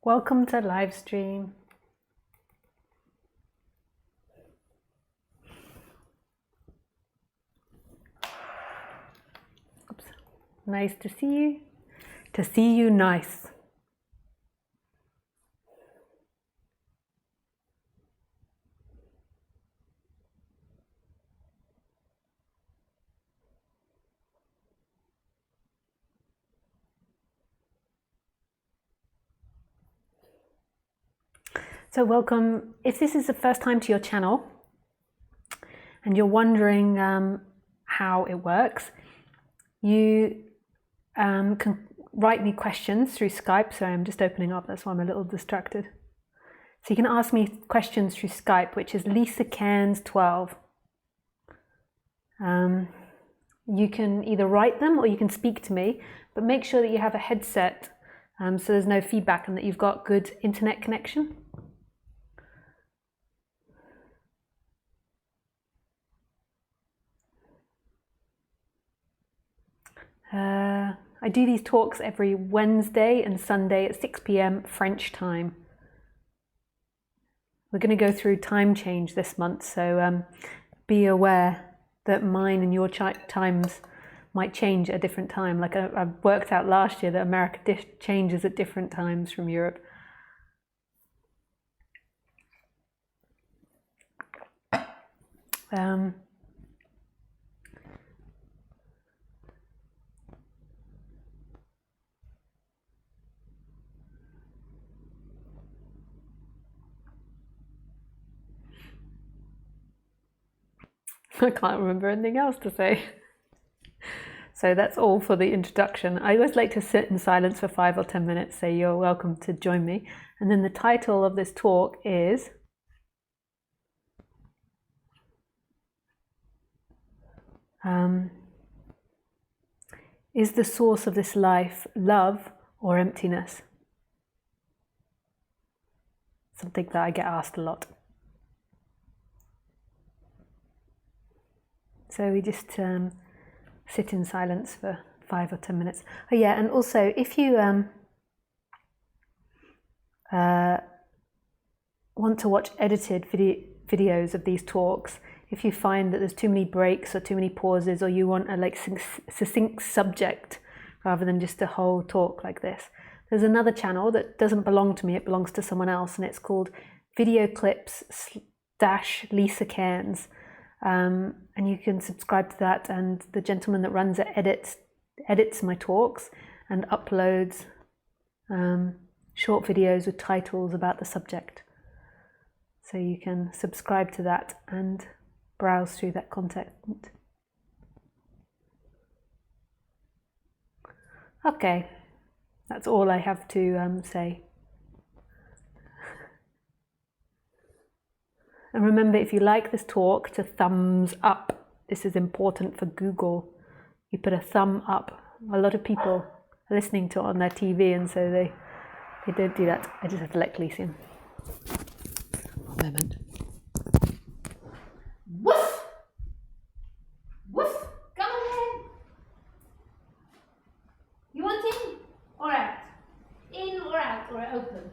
Welcome to live stream. Oops. Nice to see you. To see you nice. So welcome. If this is the first time to your channel and you're wondering how it works, you can write me questions through Skype. Sorry, I'm just opening up, that's why I'm a little distracted. So you can ask me questions through Skype, which is Lisa Cairns 12. You can either write them or you can speak to me, but make sure that you have a headset so there's no feedback and that you've got good internet connection. I do these talks every Wednesday and Sunday at 6 p.m. French time. We're going to go through time change this month, so be aware that mine and your times might change at a different time. Like I worked out last year that America changes at different times from Europe. I can't remember anything else to say. So that's all for the introduction. I always like to sit in silence for 5 or 10 minutes, so you're welcome to join me. And then the title of this talk is Is the source of this life love or emptiness? Something that I get asked a lot. So we just sit in silence for 5 or 10 minutes. Oh yeah, and also if you want to watch edited videos of these talks, if you find that there's too many breaks or too many pauses, or you want a succinct subject rather than just a whole talk like this, there's another channel that doesn't belong to me, it belongs to someone else, and it's called Video Clips / Lisa Cairns. And you can subscribe to that, and the gentleman that runs it edits my talks and uploads short videos with titles about the subject. So you can subscribe to that and browse through that content. Okay, that's all I have to say. And remember, if you like this talk, to thumbs up. This is important for Google. You put a thumb up. A lot of people are listening to it on their TV, and so they don't do that. I just have to let Khaleesi in. One moment. Woof! Woof! Come on in! You want in or out? In or out or open?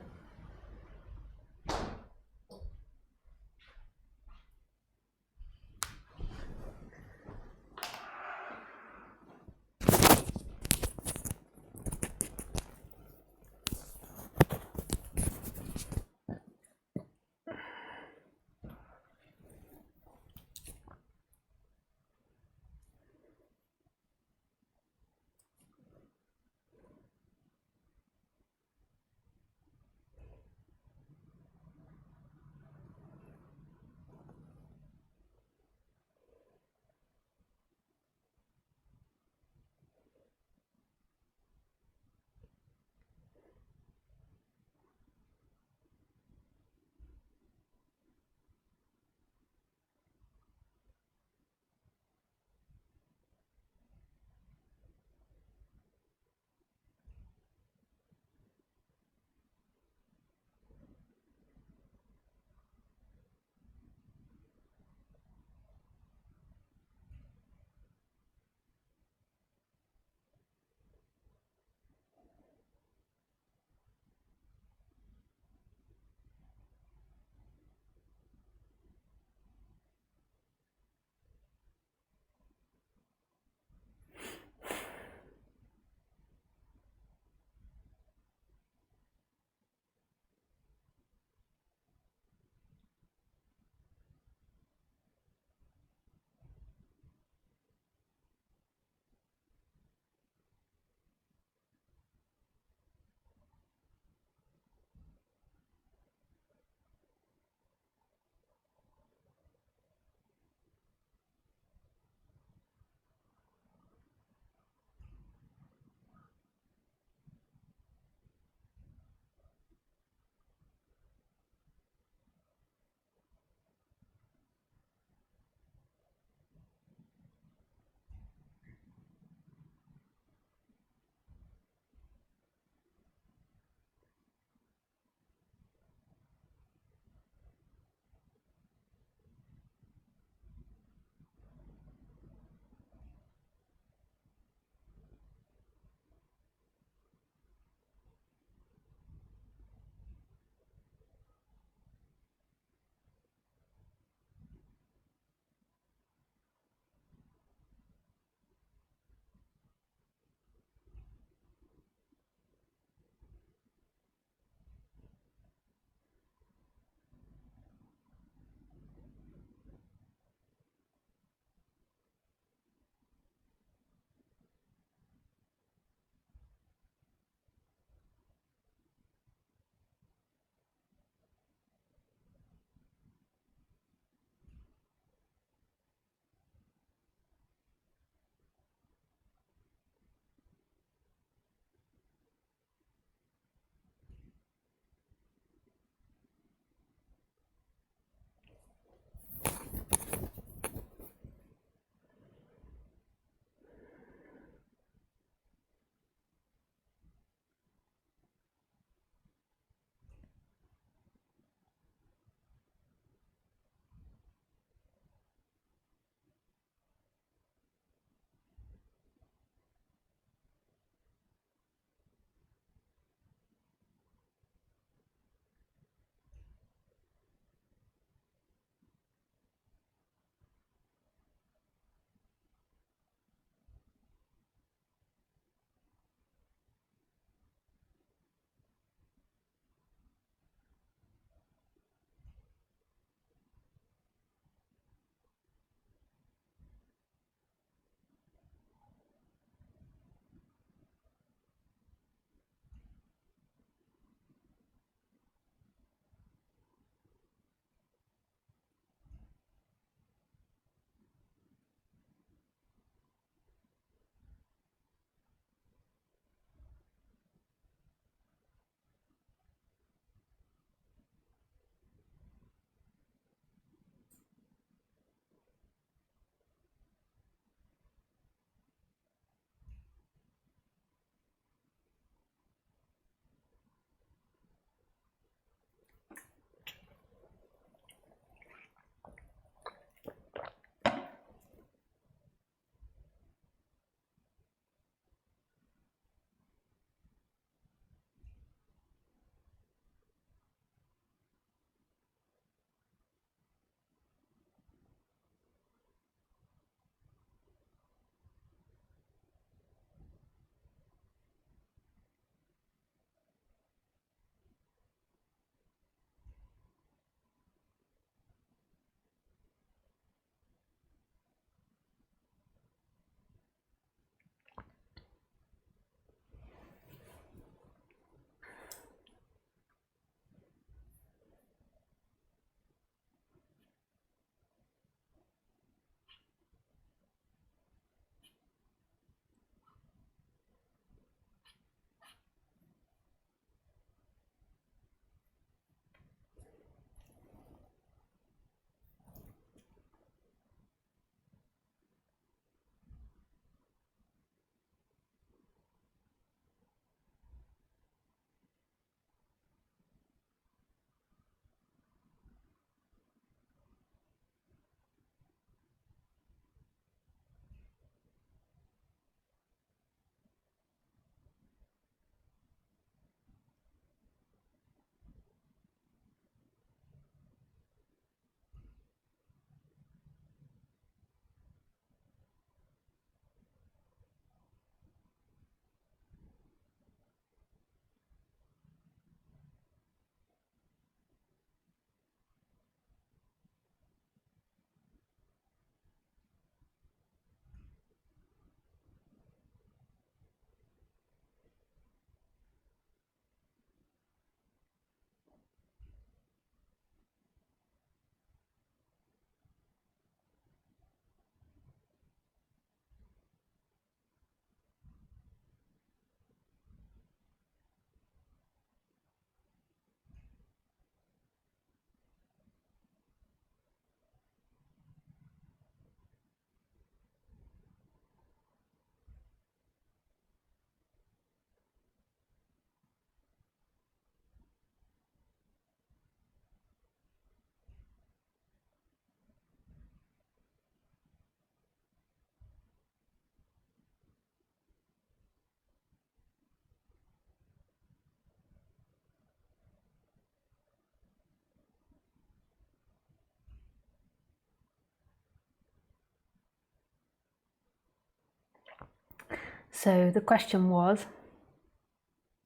So the question was,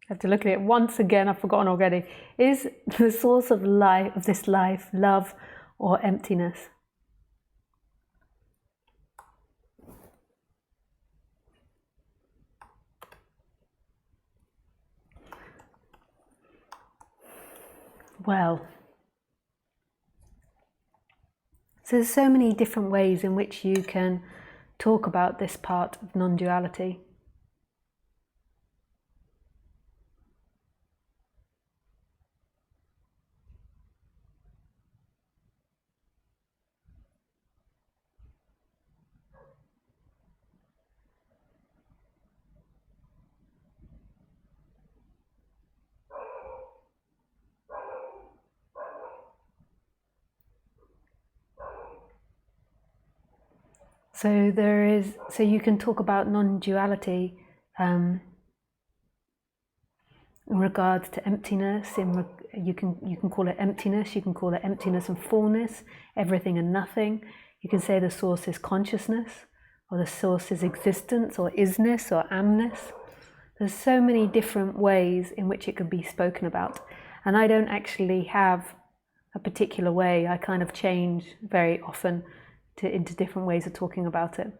I have to look at it once again, I've forgotten already. Is the source of life, of this life, love or emptiness? Well, so there's so many different ways in which you can talk about this part of non-duality. So you can talk about non-duality in regards to emptiness. You can call it emptiness. You can call it emptiness and fullness, everything and nothing. You can say the source is consciousness, or the source is existence, or isness, or amness. There's so many different ways in which it could be spoken about, and I don't actually have a particular way. I kind of change very often into different ways of talking about it.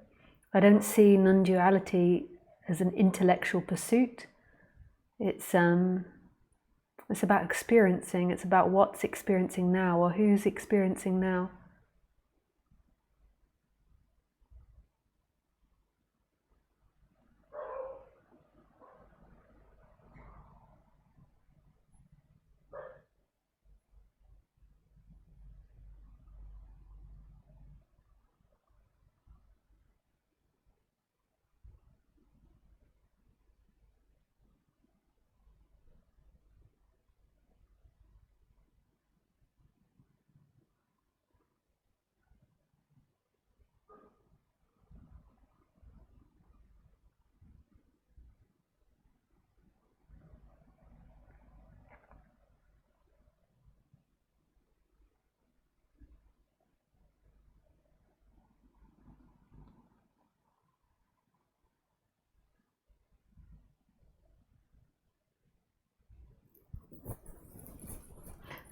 I don't see non-duality as an intellectual pursuit. It's about experiencing. It's about what's experiencing now, or who's experiencing now.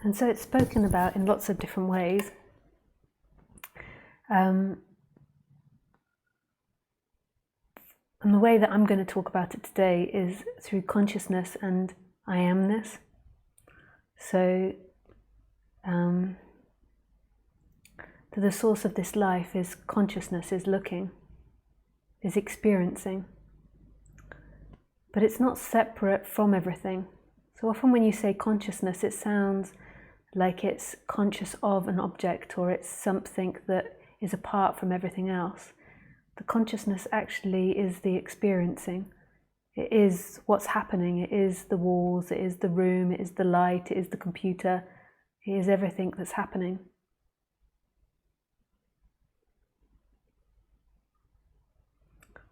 And so it's spoken about in lots of different ways. And the way that I'm going to talk about it today is through consciousness and I amness. So the source of this life is consciousness, is looking, is experiencing. But it's not separate from everything. So often when you say consciousness, it sounds like it's conscious of an object, or it's something that is apart from everything else. The consciousness actually is the experiencing. It is what's happening. It is the walls, it is the room, it is the light, it is the computer, it is everything that's happening.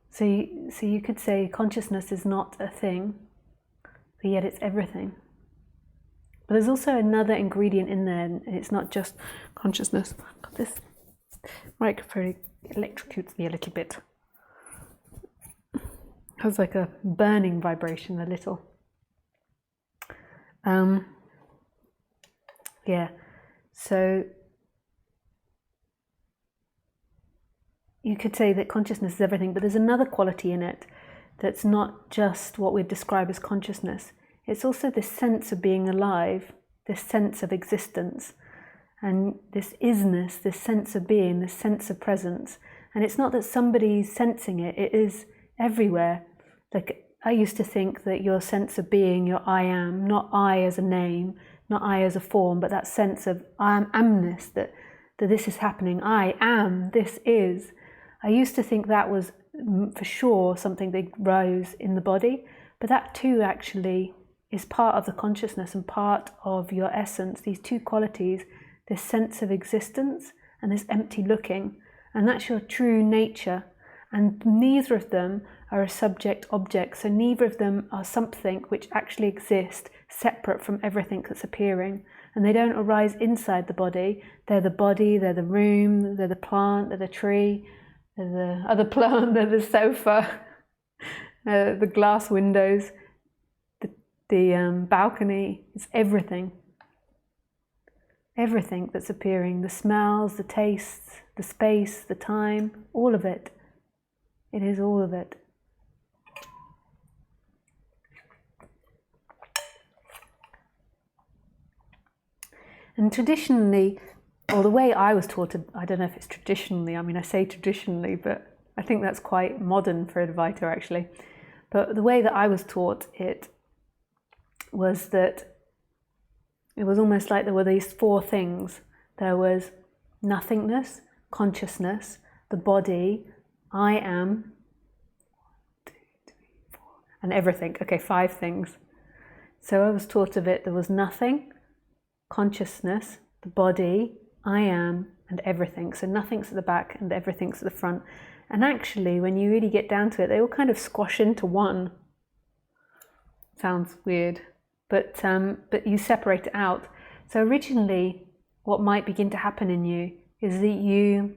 So you could say consciousness is not a thing, but yet it's everything. But there's also another ingredient in there, and it's not just consciousness. God, this microphone electrocutes me a little bit. It has like a burning vibration, a little. Yeah, so you could say that consciousness is everything, but there's another quality in it that's not just what we'd describe as consciousness. It's also this sense of being alive, this sense of existence, and this isness, this sense of being, this sense of presence. And it's not that somebody's sensing it, it is everywhere. Like, I used to think that your sense of being, your I am, not I as a name, not I as a form, but that sense of I amness, that this is happening, I am, this is. I used to think that was for sure something that rose in the body, but that too actually is part of the consciousness and part of your essence, these two qualities, this sense of existence and this empty looking, and that's your true nature. And neither of them are a subject-object, so neither of them are something which actually exists separate from everything that's appearing. And they don't arise inside the body, they're the room, they're the plant, they're the tree, they're the other plant, they're the sofa, the glass windows, the balcony. It's everything. Everything that's appearing, the smells, the tastes, the space, the time, all of it. It is all of it. And traditionally, or the way I was taught, I don't know if it's traditionally, I mean, I say traditionally, but I think that's quite modern for Advaita actually. But the way that I was taught it was that it was almost like there were these four things. There was nothingness, consciousness, the body, I am, 1, 2, 3, 4, and everything. Okay, 5 things. So I was taught of it, there was nothing, consciousness, the body, I am, and everything. So nothing's at the back and everything's at the front. And actually, when you really get down to it, they all kind of squash into one. Sounds weird, but you separate it out. So originally, what might begin to happen in you is that you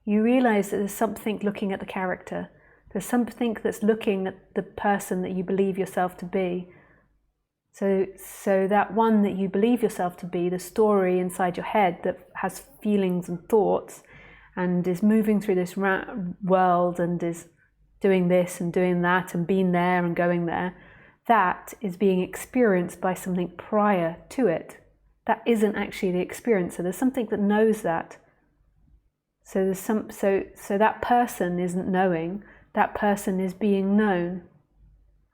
realize that there's something looking at the character. There's something that's looking at the person that you believe yourself to be. So that one that you believe yourself to be, the story inside your head that has feelings and thoughts and is moving through this world and is doing this and doing that and being there and going there, that is being experienced by something prior to it. That isn't actually the experiencer. There's something that knows that. So that person isn't knowing, that person is being known.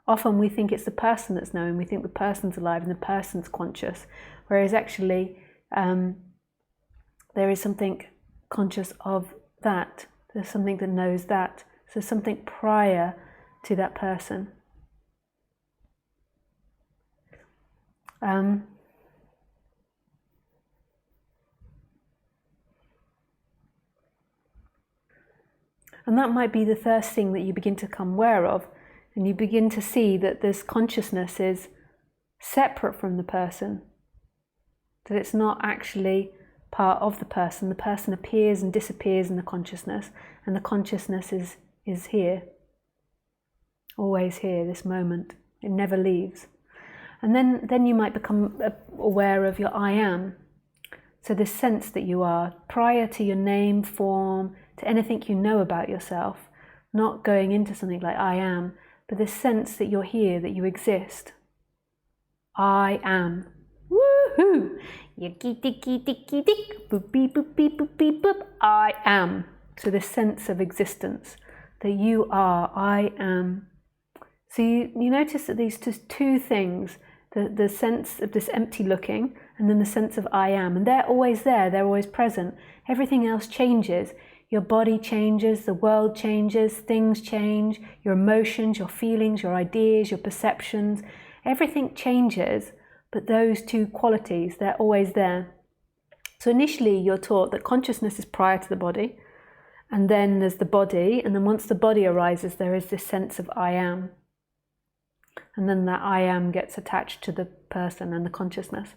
Often we think it's the person that's knowing, we think the person's alive and the person's conscious, whereas actually there is something conscious of that. There's something that knows that. So something prior to that person. And that might be the first thing that you begin to come aware of. And you begin to see that this consciousness is separate from the person, that it's not actually part of the person. The person appears and disappears in the consciousness, and the consciousness is here, always here, this moment. It never leaves. And then you might become aware of your I am. So this sense that you are, prior to your name, form, to anything you know about yourself, not going into something like I am, but this sense that you're here, that you exist. I am. Woohoo! I am. So this sense of existence, that you are, I am. So you notice that these two things, the sense of this empty looking, and then the sense of I am, and they're always there, they're always present. Everything else changes. Your body changes, the world changes, things change, your emotions, your feelings, your ideas, your perceptions, everything changes, but those two qualities, they're always there. So initially you're taught that consciousness is prior to the body, and then there's the body, and then once the body arises, there is this sense of I am. And then that I am gets attached to the person and the consciousness.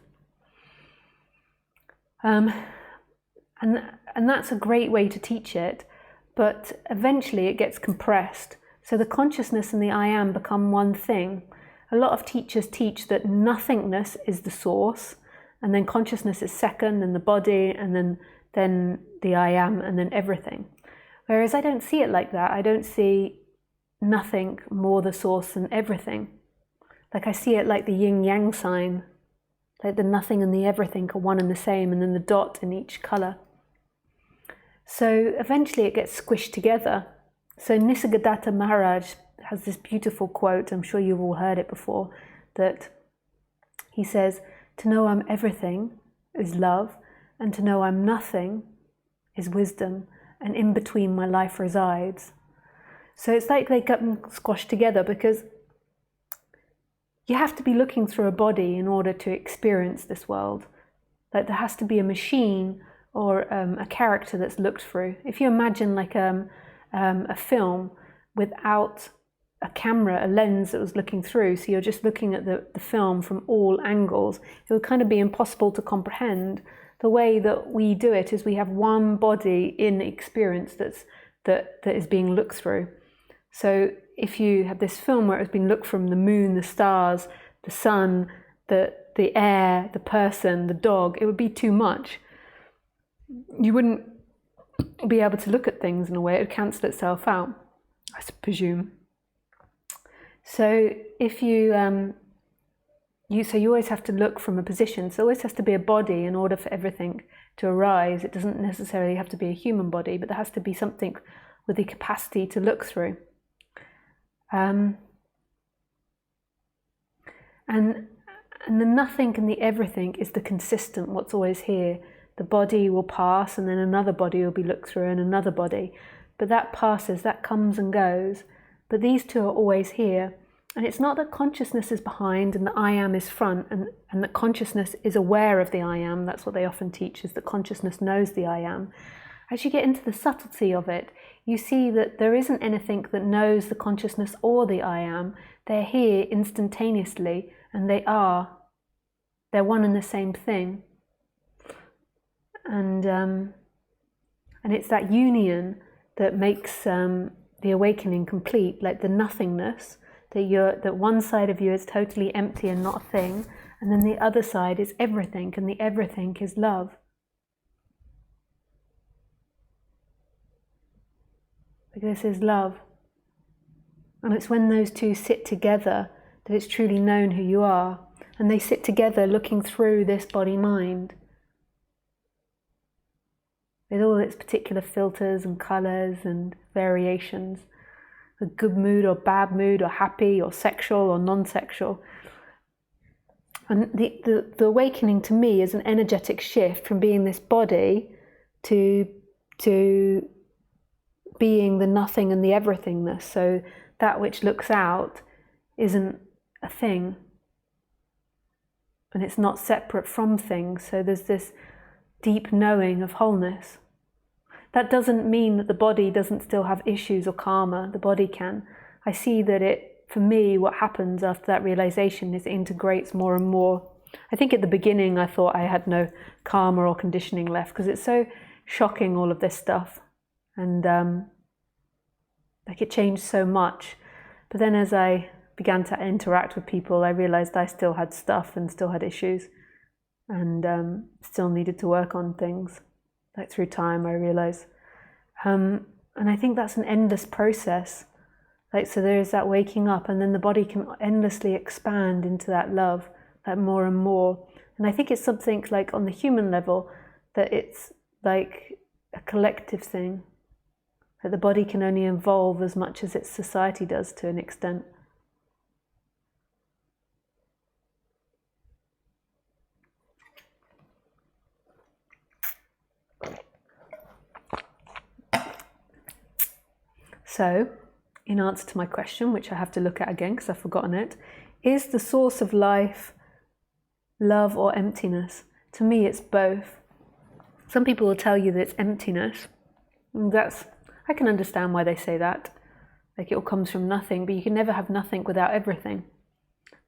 And that's a great way to teach it, but eventually it gets compressed. So the consciousness and the I am become one thing. A lot of teachers teach that nothingness is the source, and then consciousness is second, and the body, and then the I am, and then everything. Whereas I don't see it like that. I don't see nothing more the source than everything. Like I see it like the yin-yang sign, like the nothing and the everything are one and the same, and then the dot in each colour. So eventually it gets squished together. So Nisargadatta Maharaj has this beautiful quote, I'm sure you've all heard it before, that he says, to know I'm everything is love, and to know I'm nothing is wisdom, and in between my life resides. So it's like they get squashed together, because you have to be looking through a body in order to experience this world. Like there has to be a machine or a character that's looked through. If you imagine like a film without a camera, a lens that was looking through, so you're just looking at the film from all angles, it would kind of be impossible to comprehend. The way that we do it is we have one body in experience that is being looked through. So if you have this film where it's been looked from the moon, the stars, the sun, the air, the person, the dog, it would be too much. You wouldn't be able to look at things in a way, it would cancel itself out, I presume. So if you always have to look from a position, so there always has to be a body in order for everything to arise. It doesn't necessarily have to be a human body, but there has to be something with the capacity to look through. And the nothing and the everything is the consistent, what's always here. The body will pass, and then another body will be looked through, and another body. But that passes, that comes and goes. But these two are always here. And it's not that consciousness is behind and the I am is front, and that consciousness is aware of the I am. That's what they often teach, is that consciousness knows the I am. As you get into the subtlety of it, you see that there isn't anything that knows the consciousness or the I am. They're here instantaneously, and they're one and the same thing. And it's that union that makes the awakening complete, like the nothingness, that one side of you is totally empty and not a thing, and then the other side is everything, and the everything is love. Like this is love. And it's when those two sit together that it's truly known who you are. And they sit together looking through this body-mind, with all its particular filters and colours and variations. A good mood or bad mood, or happy or sexual or non-sexual. And the awakening to me is an energetic shift from being this body to being the nothing and the everythingness. So that which looks out isn't a thing, and it's not separate from things. So there's this deep knowing of wholeness. That doesn't mean that the body doesn't still have issues or karma. The body can. I see that for me, what happens after that realization is it integrates more and more. I think at the beginning I thought I had no karma or conditioning left, because it's so shocking, all of this stuff. And it changed so much. But then as I began to interact with people, I realized I still had stuff and still had issues, and still needed to work on things. Like through time, I realize. And I think that's an endless process. So there is that waking up, and then the body can endlessly expand into that love, that more and more. And I think it's something like on the human level, that it's like a collective thing, that the body can only evolve as much as its society does to an extent. So, in answer to my question, which I have to look at again because I've forgotten it, is the source of life love or emptiness? To me, it's both. Some people will tell you that it's emptiness. And I can understand why they say that. Like it all comes from nothing, but you can never have nothing without everything.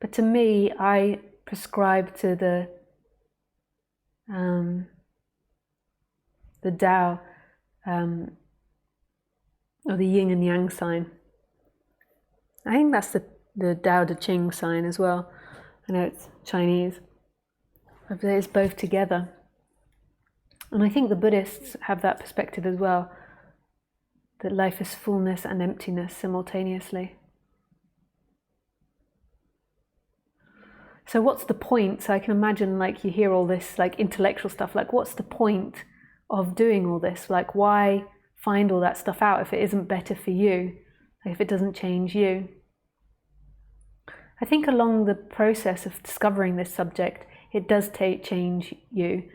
But to me, I prescribe to the Tao, or the yin and yang sign. I think that's the Tao Te Ching sign as well. I know it's Chinese, but it's both together. And I think the Buddhists have that perspective as well, that life is fullness and emptiness simultaneously. So what's the point? So I can imagine you hear all this intellectual stuff, what's the point of doing all this? Why find all that stuff out if it isn't better for you, if it doesn't change you? I think along the process of discovering this subject, it does change you.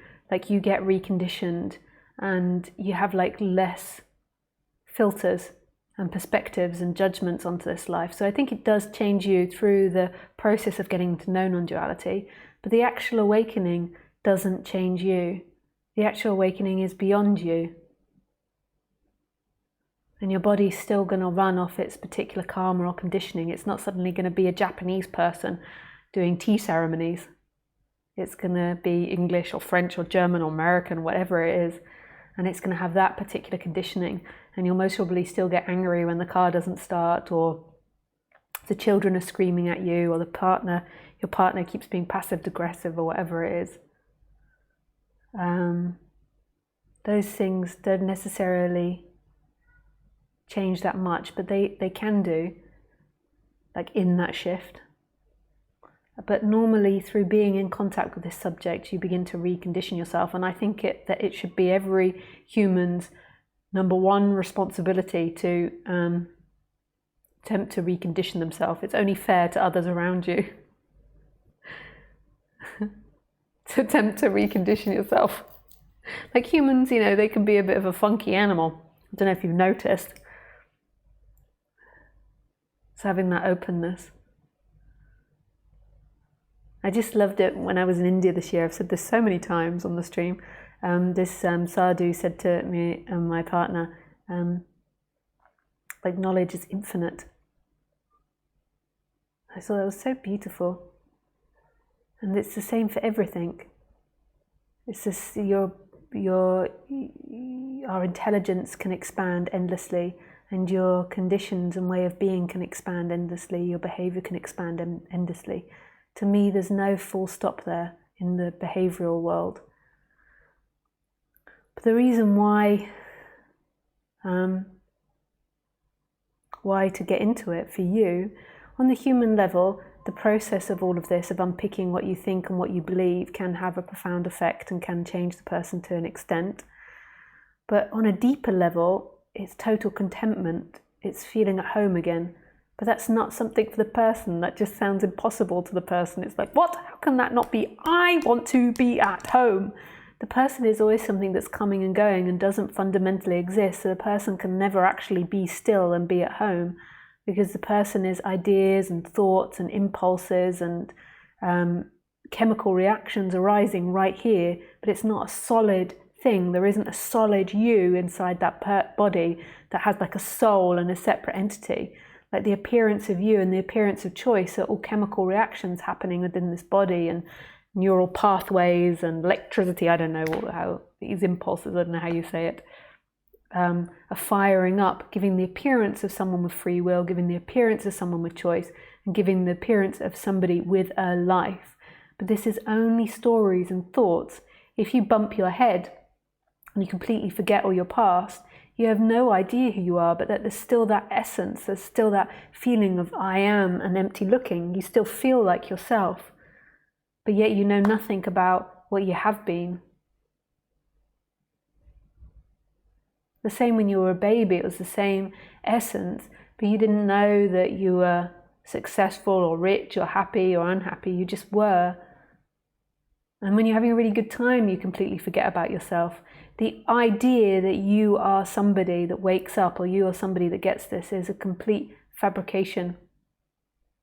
You get reconditioned, and you have less filters and perspectives and judgments onto this life. So I think it does change you through the process of getting to know non-duality, but the actual awakening doesn't change you. The actual awakening is beyond you. And your body's still going to run off its particular karma or conditioning. It's not suddenly going to be a Japanese person doing tea ceremonies. It's going to be English or French or German or American, whatever it is. and it's going to have that particular conditioning, and you'll most probably still get angry when the car doesn't start, or the children are screaming at you, or your partner keeps being passive aggressive, or whatever it is. Those things don't necessarily change that much, but they can do, like in that shift. But normally, through being in contact with this subject, you begin to recondition yourself. And I think that it should be every human's number one responsibility to attempt to recondition themselves. It's only fair to others around you to attempt to recondition yourself. Like humans, they can be a bit of a funky animal. I don't know if you've noticed. It's having that openness. I just loved it when I was in India this year. I've said this so many times on the stream. This sadhu said to me and my partner, like, knowledge is infinite. I thought that was so beautiful. And it's the same for everything. It's just our intelligence can expand endlessly, and your conditions and way of being can expand endlessly. Your behavior can expand endlessly. To me, there's no full stop there in the behavioral world. But the reason why to get into it for you, on the human level, the process of all of this, of unpicking what you think and what you believe, can have a profound effect and can change the person to an extent. But on a deeper level, it's total contentment. It's feeling at home again. But that's not something for the person. That just sounds impossible to the person. It's like, what? How can that not be? I want to be at home. The person is always something that's coming and going and doesn't fundamentally exist. So the person can never actually be still and be at home, because the person is ideas and thoughts and impulses and chemical reactions arising right here, but it's not a solid thing. There isn't a solid you inside that body that has like a soul and a separate entity. Like the appearance of you and the appearance of choice are all chemical reactions happening within this body, and neural pathways and electricity, I don't know how these impulses, I don't know how you say it, are firing up, giving the appearance of someone with free will, giving the appearance of someone with choice, and giving the appearance of somebody with a life. But this is only stories and thoughts. If you bump your head and you completely forget all your past, you have no idea who you are, but that there's still that essence, there's still that feeling of I am and empty looking. You still feel like yourself, but yet you know nothing about what you have been. The same when you were a baby, it was the same essence, but you didn't know that you were successful or rich or happy or unhappy, you just were. And when you're having a really good time, you completely forget about yourself. The idea that you are somebody that wakes up, or you are somebody that gets this, is a complete fabrication.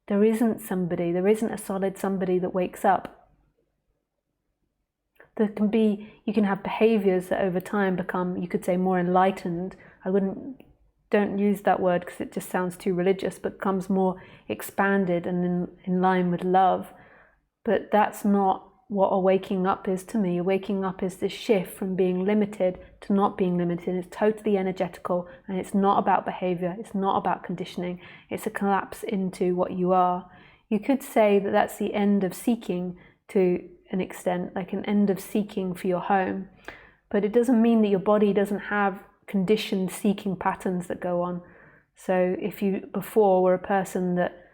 There isn't a solid somebody that wakes up. You can have behaviors that over time become, you could say, more enlightened. Don't use that word because it just sounds too religious, but becomes more expanded and in line with love. But that's not what a waking up is to me. A waking up is this shift from being limited to not being limited. It's totally energetical, and it's not about behavior. It's not about conditioning. It's a collapse into what you are. You could say that that's the end of seeking to an extent, like an end of seeking for your home. But it doesn't mean that your body doesn't have conditioned seeking patterns that go on. So if you before were a person that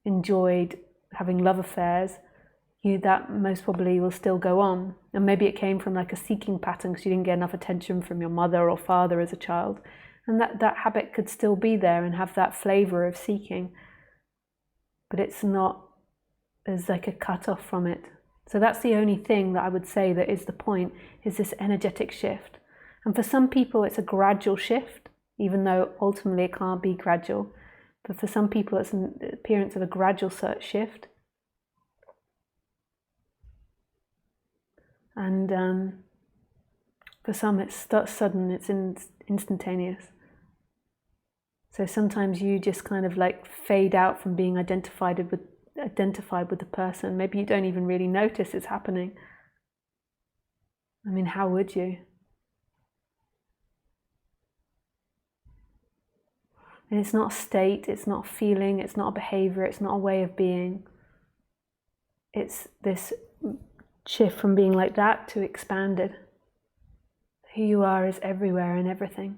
enjoyed having love affairs, that most probably will still go on. And maybe it came from like a seeking pattern because you didn't get enough attention from your mother or father as a child. And that habit could still be there and have that flavor of seeking. But it's not, there's like a cut off from it. So that's the only thing that I would say that is the point, is this energetic shift. And for some people it's a gradual shift, even though ultimately it can't be gradual. But for some people it's an appearance of a gradual shift. And for some it's sudden, it's instantaneous. So sometimes you just kind of like fade out from being identified with the person. Maybe you don't even really notice it's happening. I mean, how would you? And it's not a state, it's not a feeling, it's not a behavior, it's not a way of being. It's this shift from being like that to expanded. Who you are is everywhere and everything.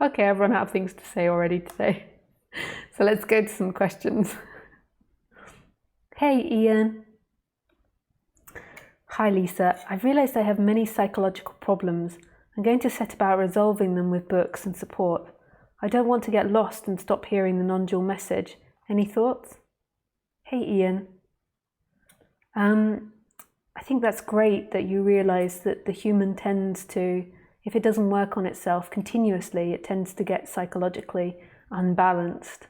Okay, I've run out of things to say already today. So let's go to some questions. Hey Ian. Hi Lisa, I've realised I have many psychological problems. I'm going to set about resolving them with books and support. I don't want to get lost and stop hearing the non-dual message. Any thoughts? Hey Ian. I think that's great that you realise that the human tends to, if it doesn't work on itself continuously, it tends to get psychologically unbalanced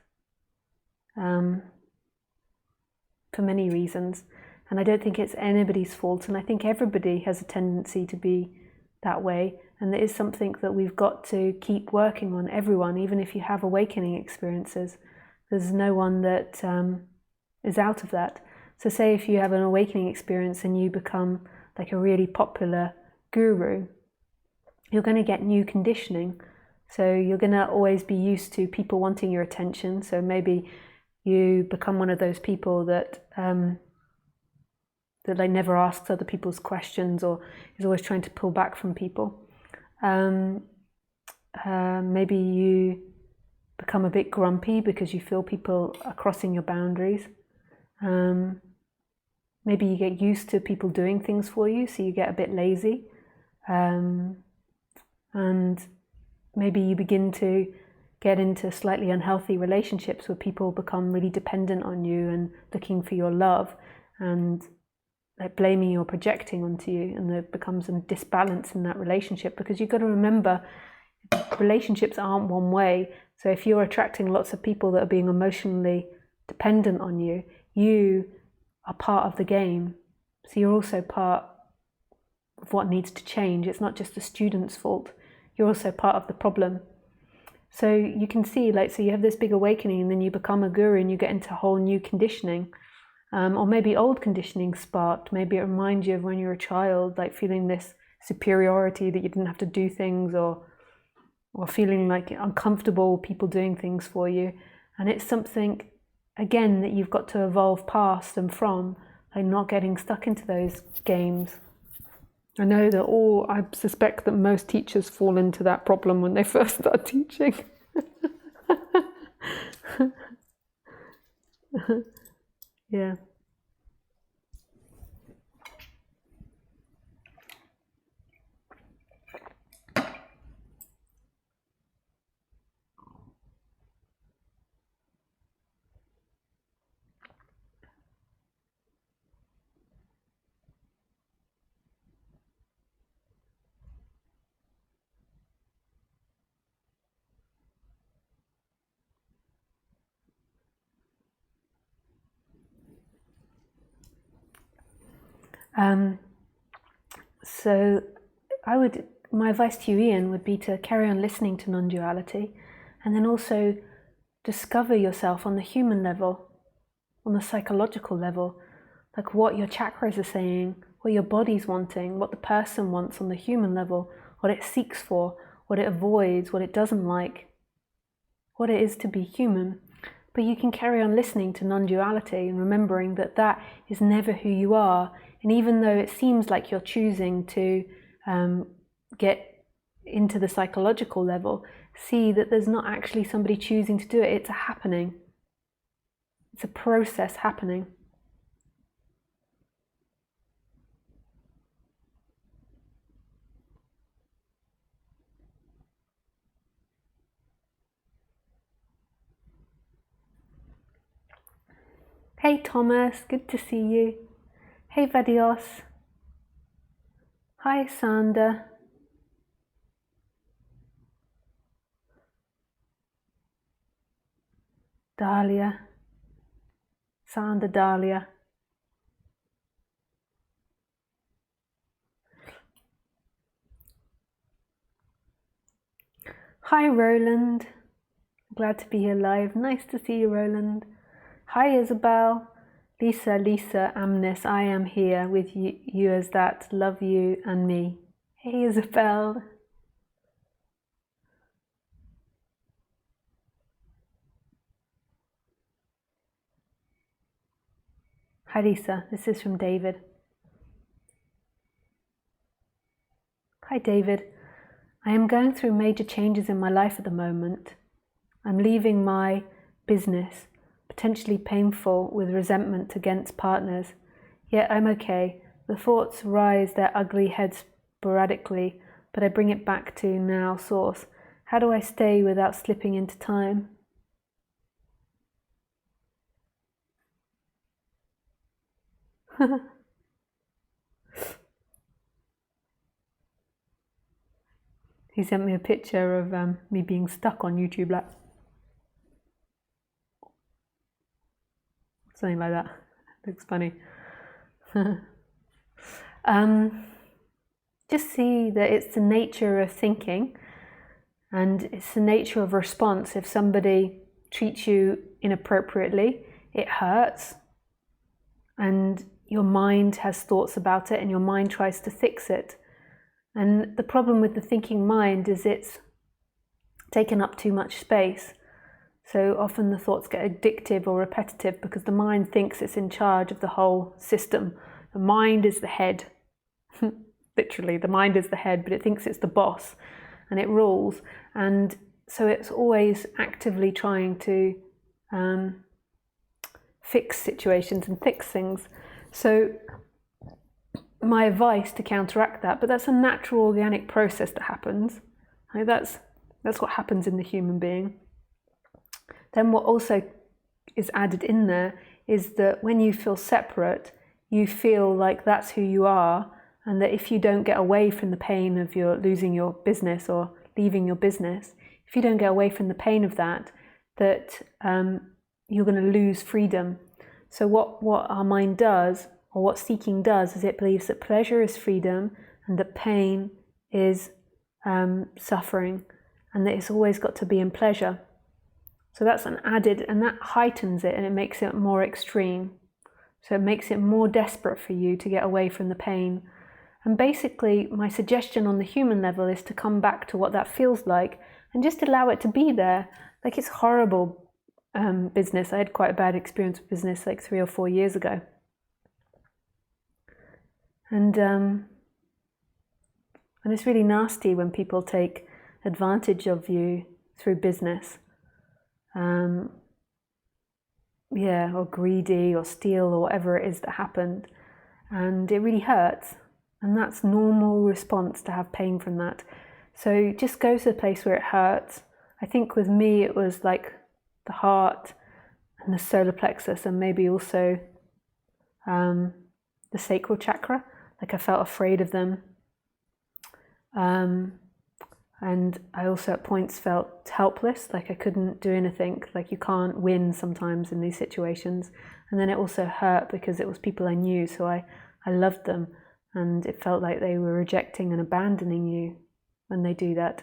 for many reasons. And I don't think it's anybody's fault, and I think everybody has a tendency to be that way, and it is something that we've got to keep working on, everyone, even if you have awakening experiences. There's no one that is out of that. So say if you have an awakening experience and you become like a really popular guru, you're going to get new conditioning. So you're going to always be used to people wanting your attention. So maybe you become one of those people that that like never asks other people's questions or is always trying to pull back from people. Maybe you become a bit grumpy because you feel people are crossing your boundaries. Maybe you get used to people doing things for you, so you get a bit lazy. And maybe you begin to get into slightly unhealthy relationships where people become really dependent on you and looking for your love and like blaming you or projecting onto you, and there becomes a disbalance in that relationship, because you've got to remember relationships aren't one way. So if you're attracting lots of people that are being emotionally dependent on you, you are part of the game. So you're also part of what needs to change. It's not just the student's fault. You're also part of the problem. So you can see, like, so you have this big awakening and then you become a guru and you get into a whole new conditioning. Or maybe old conditioning sparked. Maybe it reminds you of when you were a child, like feeling this superiority that you didn't have to do things, or feeling like uncomfortable people doing things for you. And it's something, again, that you've got to evolve past and from, like not getting stuck into those games. I know that I suspect that most teachers fall into that problem when they first start teaching. Yeah. So my advice to you, Ian, would be to carry on listening to non-duality, and then also discover yourself on the human level, on the psychological level, like what your chakras are saying, what your body's wanting, what the person wants on the human level, what it seeks for, what it avoids, what it doesn't like, what it is to be human. But you can carry on listening to non-duality and remembering that that is never who you are. And even though it seems like you're choosing to get into the psychological level, see that there's not actually somebody choosing to do it. It's a happening. It's a process happening. Hey Thomas, good to see you. Hey Vadios. Hi, Sanda. Dahlia. Sanda, Dahlia. Hi, Roland. Glad to be here live. Nice to see you, Roland. Hi, Isabel. Lisa, Amnes, I am here with you as that. Love you and me. Hey, Isabel. Hi, Lisa. This is from David. Hi, David. I am going through major changes in my life at the moment. I'm leaving my business, potentially painful with resentment against partners. Yet I'm okay. The thoughts rise their ugly heads sporadically, but I bring it back to now source. How do I stay without slipping into time? He sent me a picture of me being stuck on YouTube, like something like that. Looks funny. Just see that it's the nature of thinking and it's the nature of response. If somebody treats you inappropriately, it hurts, and your mind has thoughts about it and your mind tries to fix it. And the problem with the thinking mind is it's taken up too much space. So often the thoughts get addictive or repetitive because the mind thinks it's in charge of the whole system. The mind is the head. Literally, the mind is the head, but it thinks it's the boss and it rules. And so it's always actively trying to fix situations and fix things. So my advice to counteract that, but that's a natural organic process that happens. Like that's what happens in the human being. Then what also is added in there is that when you feel separate, you feel like that's who you are, and that if you don't get away from the pain of your losing your business or leaving your business, if you don't get away from the pain of that, you're going to lose freedom. So what our mind does, or what seeking does, is it believes that pleasure is freedom and that pain is suffering, and that it's always got to be in pleasure. So that's an added, and that heightens it and it makes it more extreme. So it makes it more desperate for you to get away from the pain. And basically, my suggestion on the human level is to come back to what that feels like and just allow it to be there. Like, it's horrible business. I had quite a bad experience with business like 3 or 4 years ago. And it's really nasty when people take advantage of you through business. Or greedy or steal or whatever it is that happened. And it really hurts. And that's normal response to have pain from that. So just go to the place where it hurts. I think with me it was like the heart and the solar plexus, and maybe also the sacral chakra. Like, I felt afraid of them. And I also at points felt helpless, like I couldn't do anything, like you can't win sometimes in these situations. And then it also hurt because it was people I knew, so I loved them, and it felt like they were rejecting and abandoning you when they do that.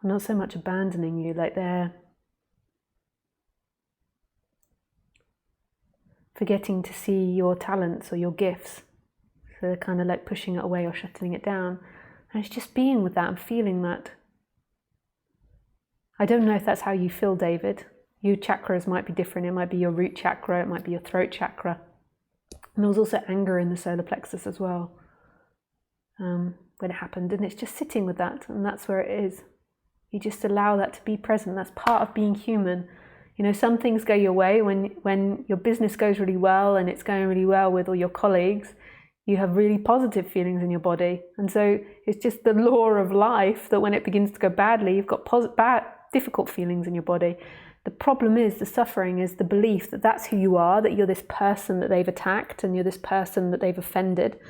Not so much abandoning you, like they're forgetting to see your talents or your gifts. So they're kind of like pushing it away or shutting it down. And it's just being with that and feeling that. I don't know if that's how you feel, David. Your chakras might be different. It might be your root chakra, it might be your throat chakra. And there was also anger in the solar plexus as well when it happened. And it's just sitting with that, and that's where it is. You just allow that to be present. That's part of being human. You know, some things go your way. When your business goes really well and it's going really well with all your colleagues, you have really positive feelings in your body. And so it's just the law of life that when it begins to go badly, you've got difficult feelings in your body. The problem is, the suffering is the belief that that's who you are, that you're this person that they've attacked and you're this person that they've offended,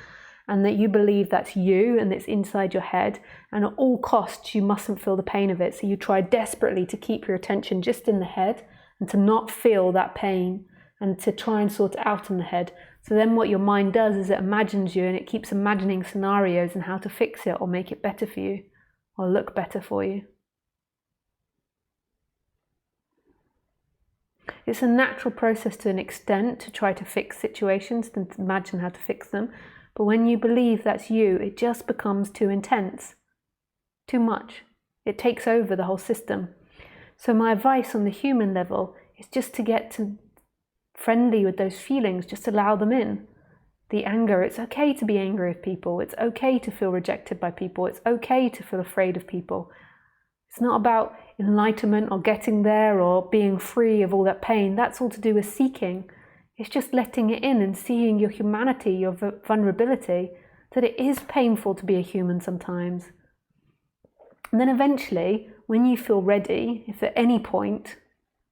and that you believe that's you and it's inside your head, and at all costs you mustn't feel the pain of it. So you try desperately to keep your attention just in the head and to not feel that pain and to try and sort it out in the head. So then what your mind does is it imagines you, and it keeps imagining scenarios and how to fix it or make it better for you or look better for you. It's a natural process to an extent to try to fix situations and to imagine how to fix them. But when you believe that's you, it just becomes too intense, too much. It takes over the whole system. So my advice on the human level is just to get to friendly with those feelings, just allow them in. The anger, it's okay to be angry with people. It's okay to feel rejected by people. It's okay to feel afraid of people. It's not about enlightenment or getting there or being free of all that pain. That's all to do with seeking. It's just letting it in and seeing your humanity, your vulnerability, that it is painful to be a human sometimes. And then eventually, when you feel ready, if at any point,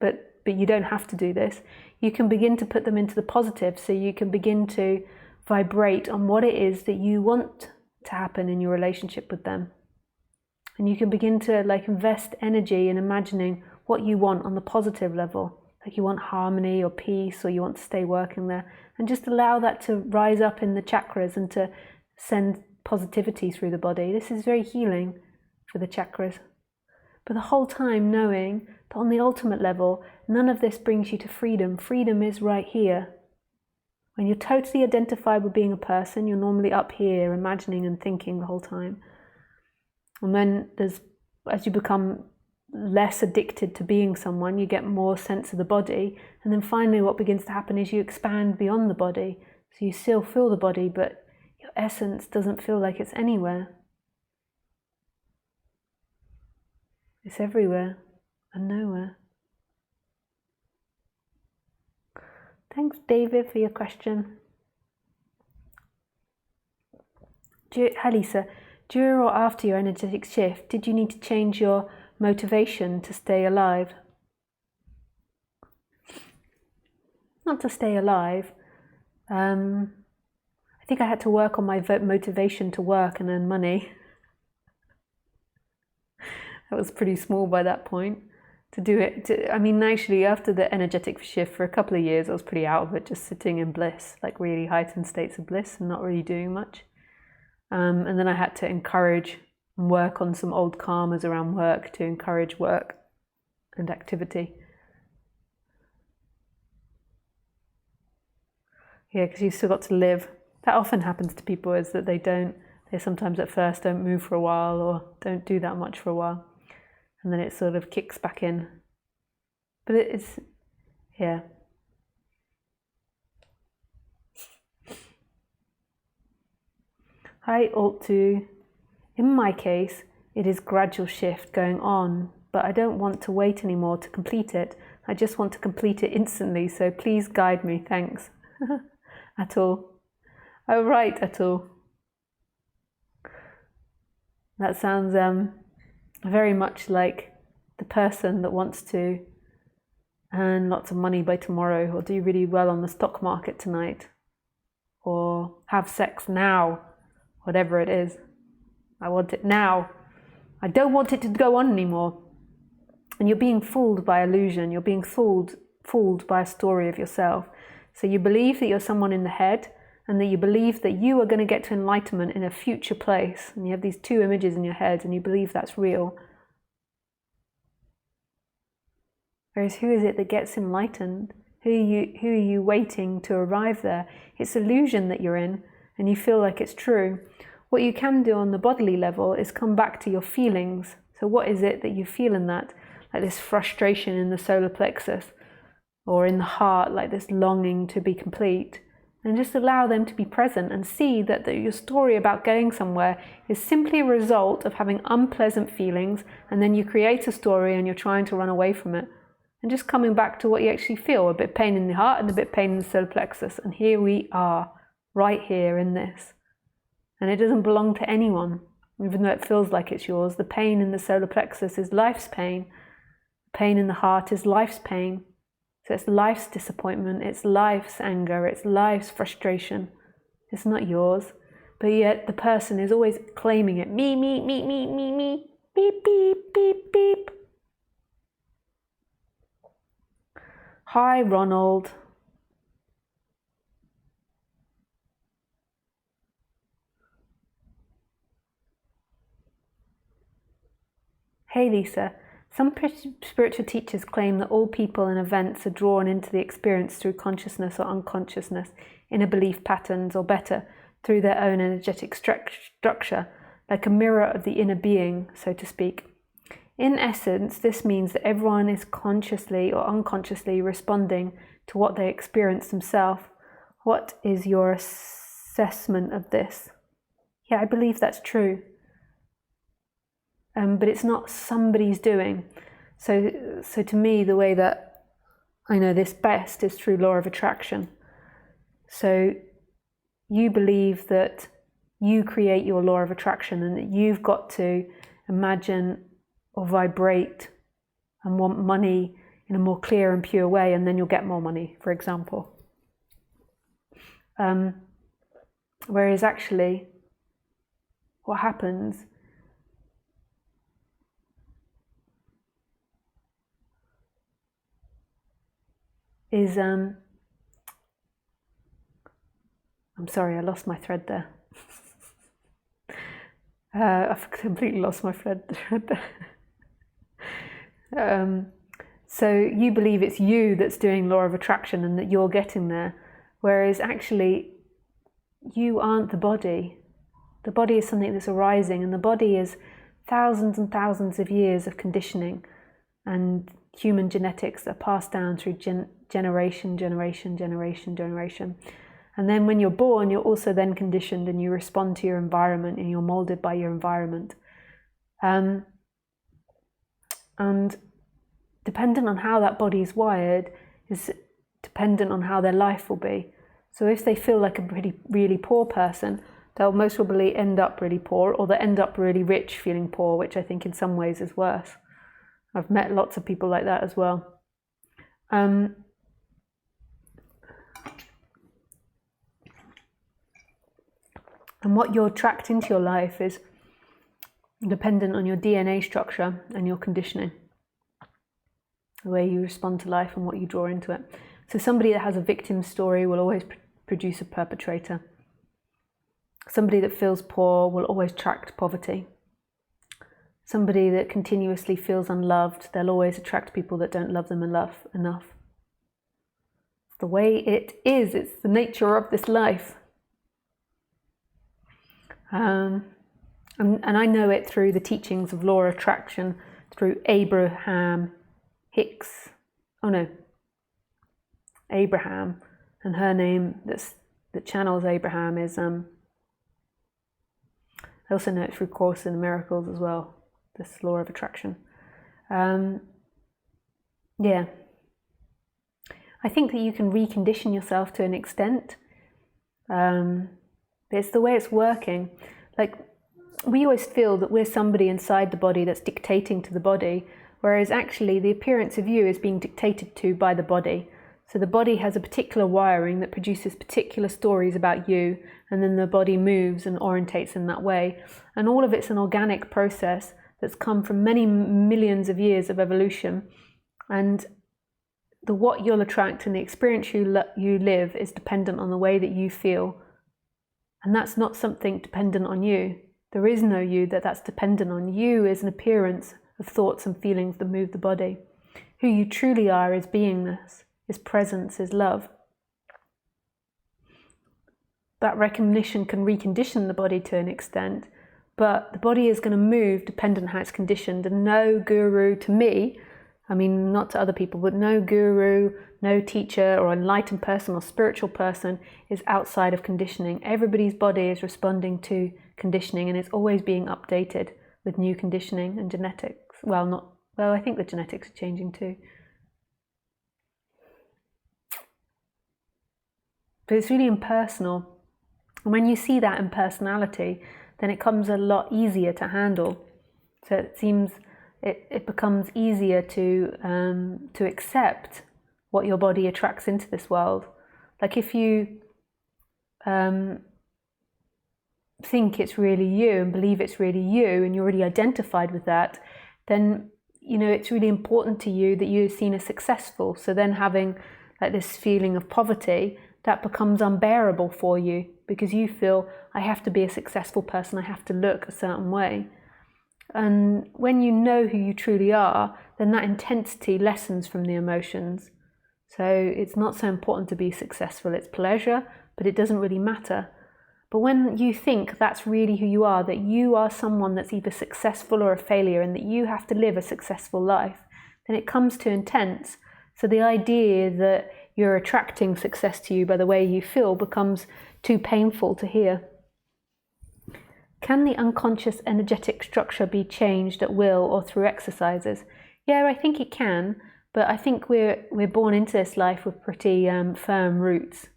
but you don't have to do this, you can begin to put them into the positive. So you can begin to vibrate on what it is that you want to happen in your relationship with them. And you can begin to invest energy in imagining what you want on the positive level. Like you want harmony or peace, or you want to stay working there. And just allow that to rise up in the chakras and to send positivity through the body. This is very healing for the chakras. But the whole time knowing that on the ultimate level, none of this brings you to freedom. Freedom is right here. When you're totally identified with being a person, you're normally up here imagining and thinking the whole time. And then as you become less addicted to being someone, you get more sense of the body. And then finally what begins to happen is you expand beyond the body. So you still feel the body, but your essence doesn't feel like it's anywhere. It's everywhere and nowhere. Thanks, David, for your question. Hi, Lisa. During or after your energetic shift, did you need to change your motivation to stay alive? Not to stay alive. I think I had to work on my motivation to work and earn money. That was pretty small by that point. To do it, actually after the energetic shift for a couple of years, I was pretty out of it, just sitting in bliss, like really heightened states of bliss and not really doing much. And then I had to encourage and work on some old karmas around work to encourage work and activity. Yeah, because you've still got to live. That often happens to people, is that they sometimes at first don't move for a while or don't do that much for a while. And then it sort of kicks back in. But it's, yeah. Hi, Alt2. In my case, it is gradual shift going on, but I don't want to wait anymore to complete it. I just want to complete it instantly, so please guide me, thanks. Atul. Oh, right, Atul. That sounds very much like the person that wants to earn lots of money by tomorrow, or do really well on the stock market tonight, or have sex now, whatever it is. I want it now. I don't want it to go on anymore. And you're being fooled by illusion. You're being fooled by a story of yourself. So you believe that you're someone in the head, and that you believe that you are going to get to enlightenment in a future place. And you have these two images in your head, and you believe that's real. Whereas who is it that gets enlightened? Who are you waiting to arrive there? It's illusion that you're in, and you feel like it's true. What you can do on the bodily level is come back to your feelings. So what is it that you feel in that? Like this frustration in the solar plexus, or in the heart, like this longing to be complete. And just allow them to be present and see that your story about going somewhere is simply a result of having unpleasant feelings, and then you create a story and you're trying to run away from it. And just coming back to what you actually feel, a bit pain in the heart and a bit pain in the solar plexus. And here we are, right here in this. And it doesn't belong to anyone, even though it feels like it's yours. The pain in the solar plexus is life's pain. Pain in the heart is life's pain. So it's life's disappointment, it's life's anger, it's life's frustration. It's not yours. But yet the person is always claiming it. Me, beep, beep, beep, beep. Hi, Ronald. Hey, Lisa. Some spiritual teachers claim that all people and events are drawn into the experience through consciousness or unconsciousness, inner belief patterns, or better, through their own energetic structure, like a mirror of the inner being, so to speak. In essence, this means that everyone is consciously or unconsciously responding to what they experience themselves. What is your assessment of this? Yeah, I believe that's true. But it's not somebody's doing. So to me, the way that I know this best is through law of attraction. So you believe that you create your law of attraction and that you've got to imagine or vibrate and want money in a more clear and pure way, and then you'll get more money, for example. Whereas actually, what happens is, I'm sorry, I lost my thread there. I've completely lost my thread there. So you believe it's you that's doing law of attraction and that you're getting there, whereas actually you aren't the body. The body is something that's arising, and the body is thousands and thousands of years of conditioning and human genetics that are passed down through generation. And then when you're born, you're also then conditioned and you respond to your environment and you're molded by your environment. And dependent on how that body is wired is dependent on how their life will be. So if they feel like a really poor person, they'll most probably end up really poor, or they'll end up really rich feeling poor, which I think in some ways is worse. I've met lots of people like that as well. And what you're attract into your life is dependent on your DNA structure and your conditioning, the way you respond to life and what you draw into it. So somebody that has a victim story will always produce a perpetrator. Somebody that feels poor will always attract poverty. Somebody that continuously feels unloved, they'll always attract people that don't love them enough. It's the way it is, it's the nature of this life. And I know it through the teachings of law of attraction, through Abraham, and her name that channels Abraham is, I also know it through Course in Miracles as well, this law of attraction. Yeah. I think that you can recondition yourself to an extent. It's the way it's working. Like, we always feel that we're somebody inside the body that's dictating to the body, whereas actually the appearance of you is being dictated to by the body. So the body has a particular wiring that produces particular stories about you, and then the body moves and orientates in that way. And all of it's an organic process that's come from many millions of years of evolution. And the what you'll attract and the experience you live is dependent on the way that you feel. And that's not something dependent on you. There is no you that's dependent on. You is an appearance of thoughts and feelings that move the body. Who you truly are is beingness, is presence, is love. That recognition can recondition the body to an extent, but the body is going to move dependent on how it's conditioned. And no guru, to me, I mean, not to other people, but no guru, no teacher or enlightened person or spiritual person is outside of conditioning. Everybody's body is responding to conditioning, and it's always being updated with new conditioning and genetics. Well, I think the genetics are changing too. But it's really impersonal. And when you see that impersonality, then it comes a lot easier to handle. So it seems it becomes easier to accept what your body attracts into this world. Like if you think it's really you and believe it's really you, and you're already identified with that, then it's really important to you that you're seen as successful. So then having like this feeling of poverty, that becomes unbearable for you, because you feel, I have to be a successful person, I have to look a certain way. And when you know who you truly are, then that intensity lessens from the emotions. So it's not so important to be successful, it's pleasure, but it doesn't really matter. But when you think that's really who you are, that you are someone that's either successful or a failure, and that you have to live a successful life, then it comes to intense. So the idea that you're attracting success to you by the way you feel becomes too painful to hear. Can the unconscious energetic structure be changed at will or through exercises? Yeah, I think it can, but I think we're born into this life with pretty firm roots.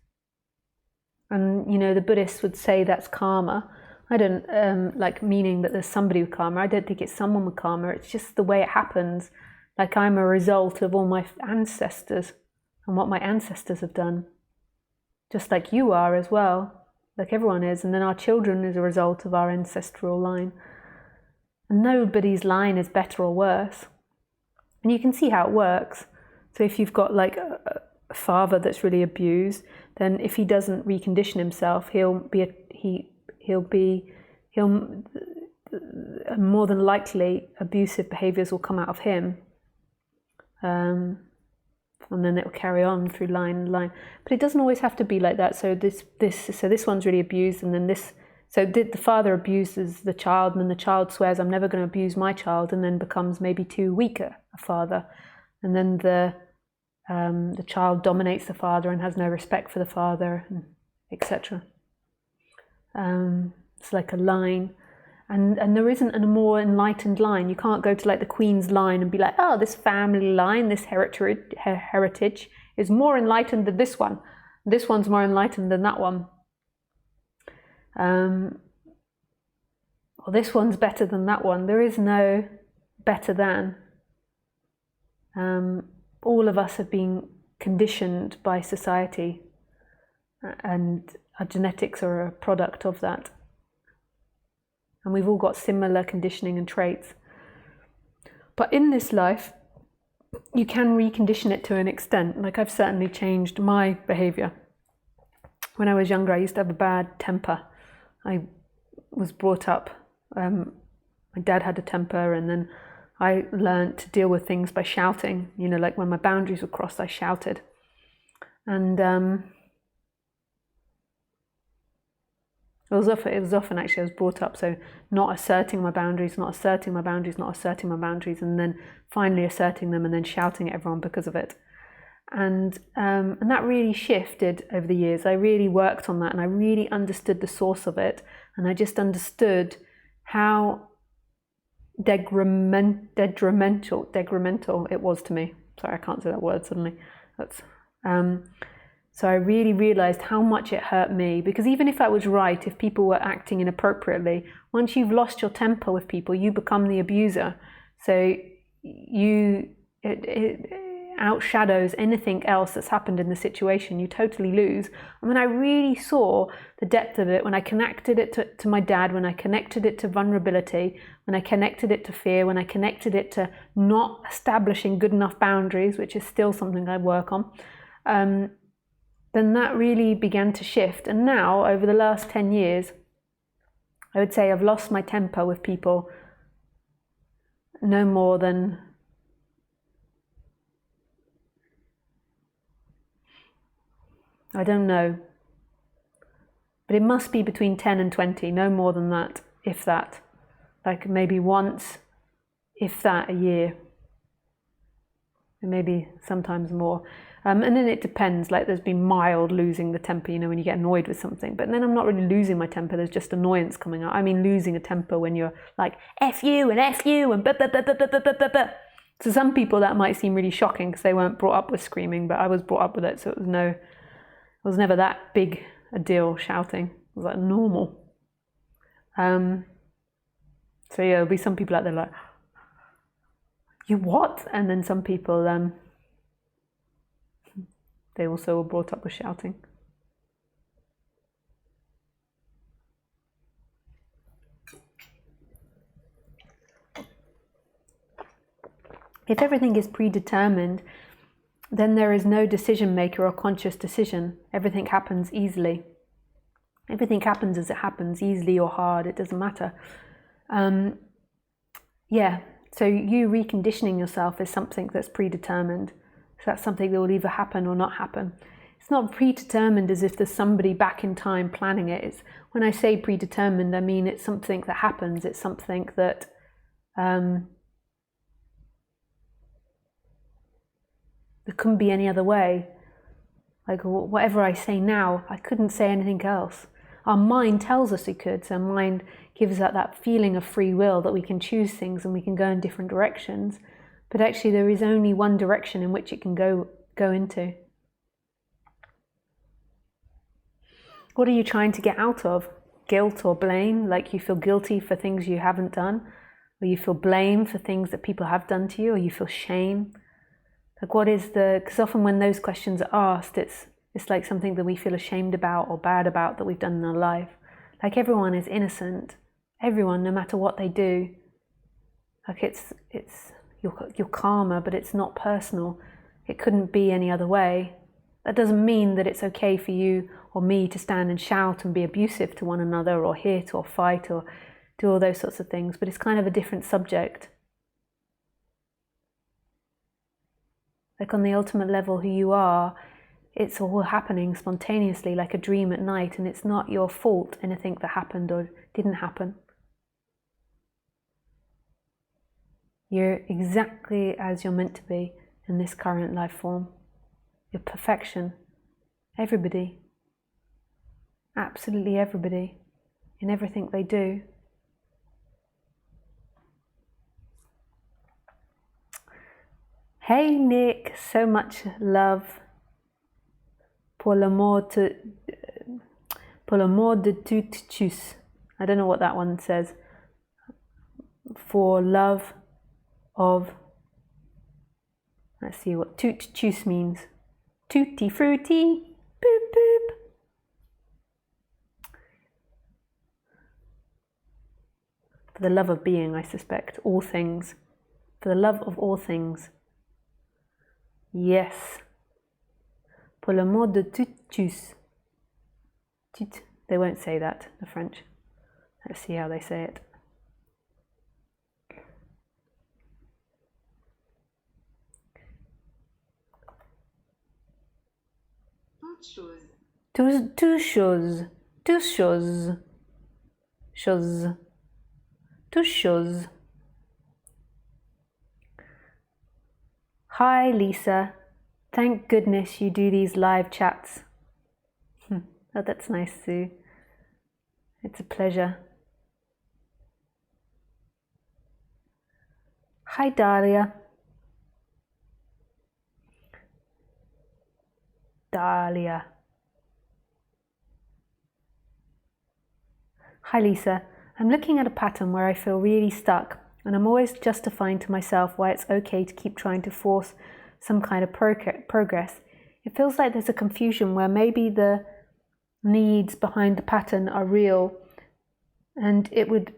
And the Buddhists would say that's karma. I don't like meaning that there's somebody with karma. I don't think it's someone with karma. It's just the way it happens. Like I'm a result of all my ancestors and what my ancestors have done. Just like you are as well. Like everyone is. And then our children is a result of our ancestral line. And nobody's line is better or worse. And you can see how it works. So if you've got like a father that's really abused, then if he doesn't recondition himself, more than likely abusive behaviors will come out of him, and then it will carry on through line. But it doesn't always have to be like that. So this one's really abused, and then this. So the father abuses the child, and then the child swears, "I'm never going to abuse my child," and then becomes maybe too weaker a father, and then the child dominates the father and has no respect for the father, etc. It's like a line, and there isn't a more enlightened line. You can't go to like the Queen's line and be like, oh, this family line, this heritage is more enlightened than this one. This one's more enlightened than that one. Or this one's better than that one. There is no better than. All of us have been conditioned by society, and our genetics are a product of that. And we've all got similar conditioning and traits. But in this life, you can recondition it to an extent. Like I've certainly changed my behavior. When I was younger, I used to have a bad temper. I was brought up, my dad had a temper, and then I learned to deal with things by shouting. Like when my boundaries were crossed, I shouted. And it was often actually I was brought up, so not asserting my boundaries, not asserting my boundaries, not asserting my boundaries, and then finally asserting them and then shouting at everyone because of it. And that really shifted over the years. I really worked on that, and I really understood the source of it, and I just understood how detrimental it was to me. Sorry, I can't say that word suddenly. So I really realized how much it hurt me, because even if I was right, if people were acting inappropriately, once you've lost your temper with people, you become the abuser. So it outshadows anything else that's happened in the situation. You totally lose. And when I really saw the depth of it, when I connected it to my dad, when I connected it to vulnerability, when I connected it to fear, when I connected it to not establishing good enough boundaries, which is still something I work on, then that really began to shift. And now, over the last 10 years, I would say I've lost my temper with people no more than I don't know, but it must be between 10 and 20, no more than that, if that. Like maybe once, if that, a year, and maybe sometimes more. And then it depends, like there's been mild losing the temper, when you get annoyed with something, but then I'm not really losing my temper, there's just annoyance coming out. I mean losing a temper when you're like, F you and blah, blah, blah, blah, blah, blah, blah, blah. To some people that might seem really shocking because they weren't brought up with screaming, but I was brought up with it, so it was never that big a deal shouting. It was like normal. So yeah, there'll be some people out there like, you what? And then some people, they also were brought up with shouting. If everything is predetermined, then there is no decision maker or conscious decision. Everything happens easily. Everything happens as it happens, easily or hard, it doesn't matter. Yeah, so you reconditioning yourself is something that's predetermined. So that's something that will either happen or not happen. It's not predetermined as if there's somebody back in time planning it. It's, when I say predetermined, I mean it's something that happens. It's something that it couldn't be any other way. Like whatever I say now, I couldn't say anything else. Our mind tells us we could, so mind gives us that feeling of free will that we can choose things and we can go in different directions. But actually there is only one direction in which it can go into. What are you trying to get out of? Guilt or blame, like you feel guilty for things you haven't done, or you feel blame for things that people have done to you, or you feel shame. Like what is because often when those questions are asked, it's like something that we feel ashamed about or bad about that we've done in our life. Like everyone is innocent. Everyone, no matter what they do. Like it's your karma, but it's not personal. It couldn't be any other way. That doesn't mean that it's okay for you or me to stand and shout and be abusive to one another or hit or fight or do all those sorts of things, but it's kind of a different subject. Like on the ultimate level, who you are, it's all happening spontaneously like a dream at night, and it's not your fault anything that happened or didn't happen. You're exactly as you're meant to be in this current life form. You're perfection. Everybody. Absolutely everybody. In everything they do. Hey Nick, so much love. Pour l'amour de tous. I don't know what that one says. For love of, let's see what tous means. Tutti frutti, boop boop. For the love of being, I suspect, all things. For the love of all things. Yes. Pour l'amour de tous. They won't say that, the French. Let's see how they say it. Toutes choses. Toutes choses. Hi Lisa. Thank goodness you do these live chats. Oh, that's nice, Sue. It's a pleasure. Hi, Dahlia. Dahlia. Hi, Lisa. I'm looking at a pattern where I feel really stuck, and I'm always justifying to myself why it's okay to keep trying to force some kind of progress. It feels like there's a confusion where maybe the needs behind the pattern are real, and it would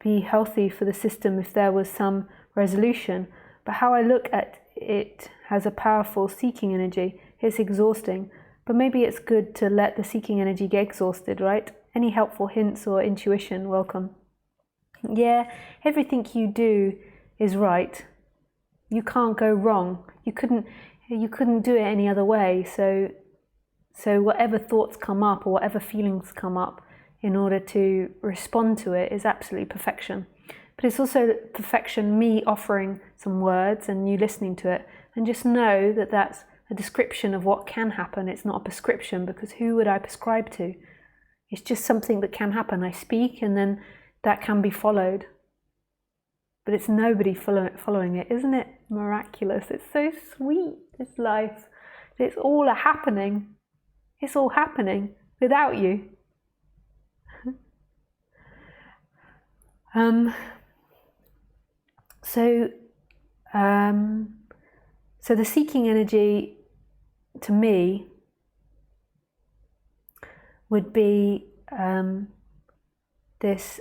be healthy for the system if there was some resolution. But how I look at it has a powerful seeking energy. It's exhausting, but maybe it's good to let the seeking energy get exhausted, right? Any helpful hints or intuition, welcome. Yeah, everything you do is right. You can't go wrong. You couldn't do it any other way. So whatever thoughts come up or whatever feelings come up in order to respond to it is absolutely perfection. But it's also perfection, me offering some words and you listening to it, and just know that that's a description of what can happen. It's not a prescription, because who would I prescribe to? It's just something that can happen. I speak and then that can be followed. But it's nobody following it. Isn't it miraculous? It's so sweet, this life. It's all happening. It's all happening without you. So So the seeking energy, to me, would be this,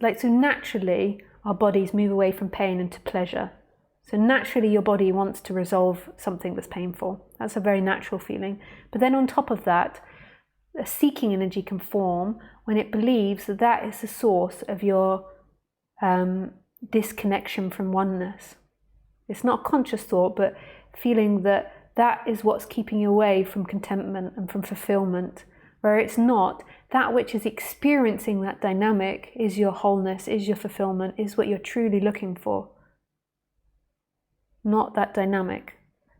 like, so naturally our bodies move away from pain into pleasure. So naturally your body wants to resolve something that's painful. That's a very natural feeling. But then on top of that, a seeking energy can form when it believes that that is the source of your disconnection from oneness. It's not a conscious thought, but feeling that that is what's keeping you away from contentment and from fulfillment, where it's not. That which is experiencing that dynamic is your wholeness, is your fulfillment, is what you're truly looking for, not that dynamic.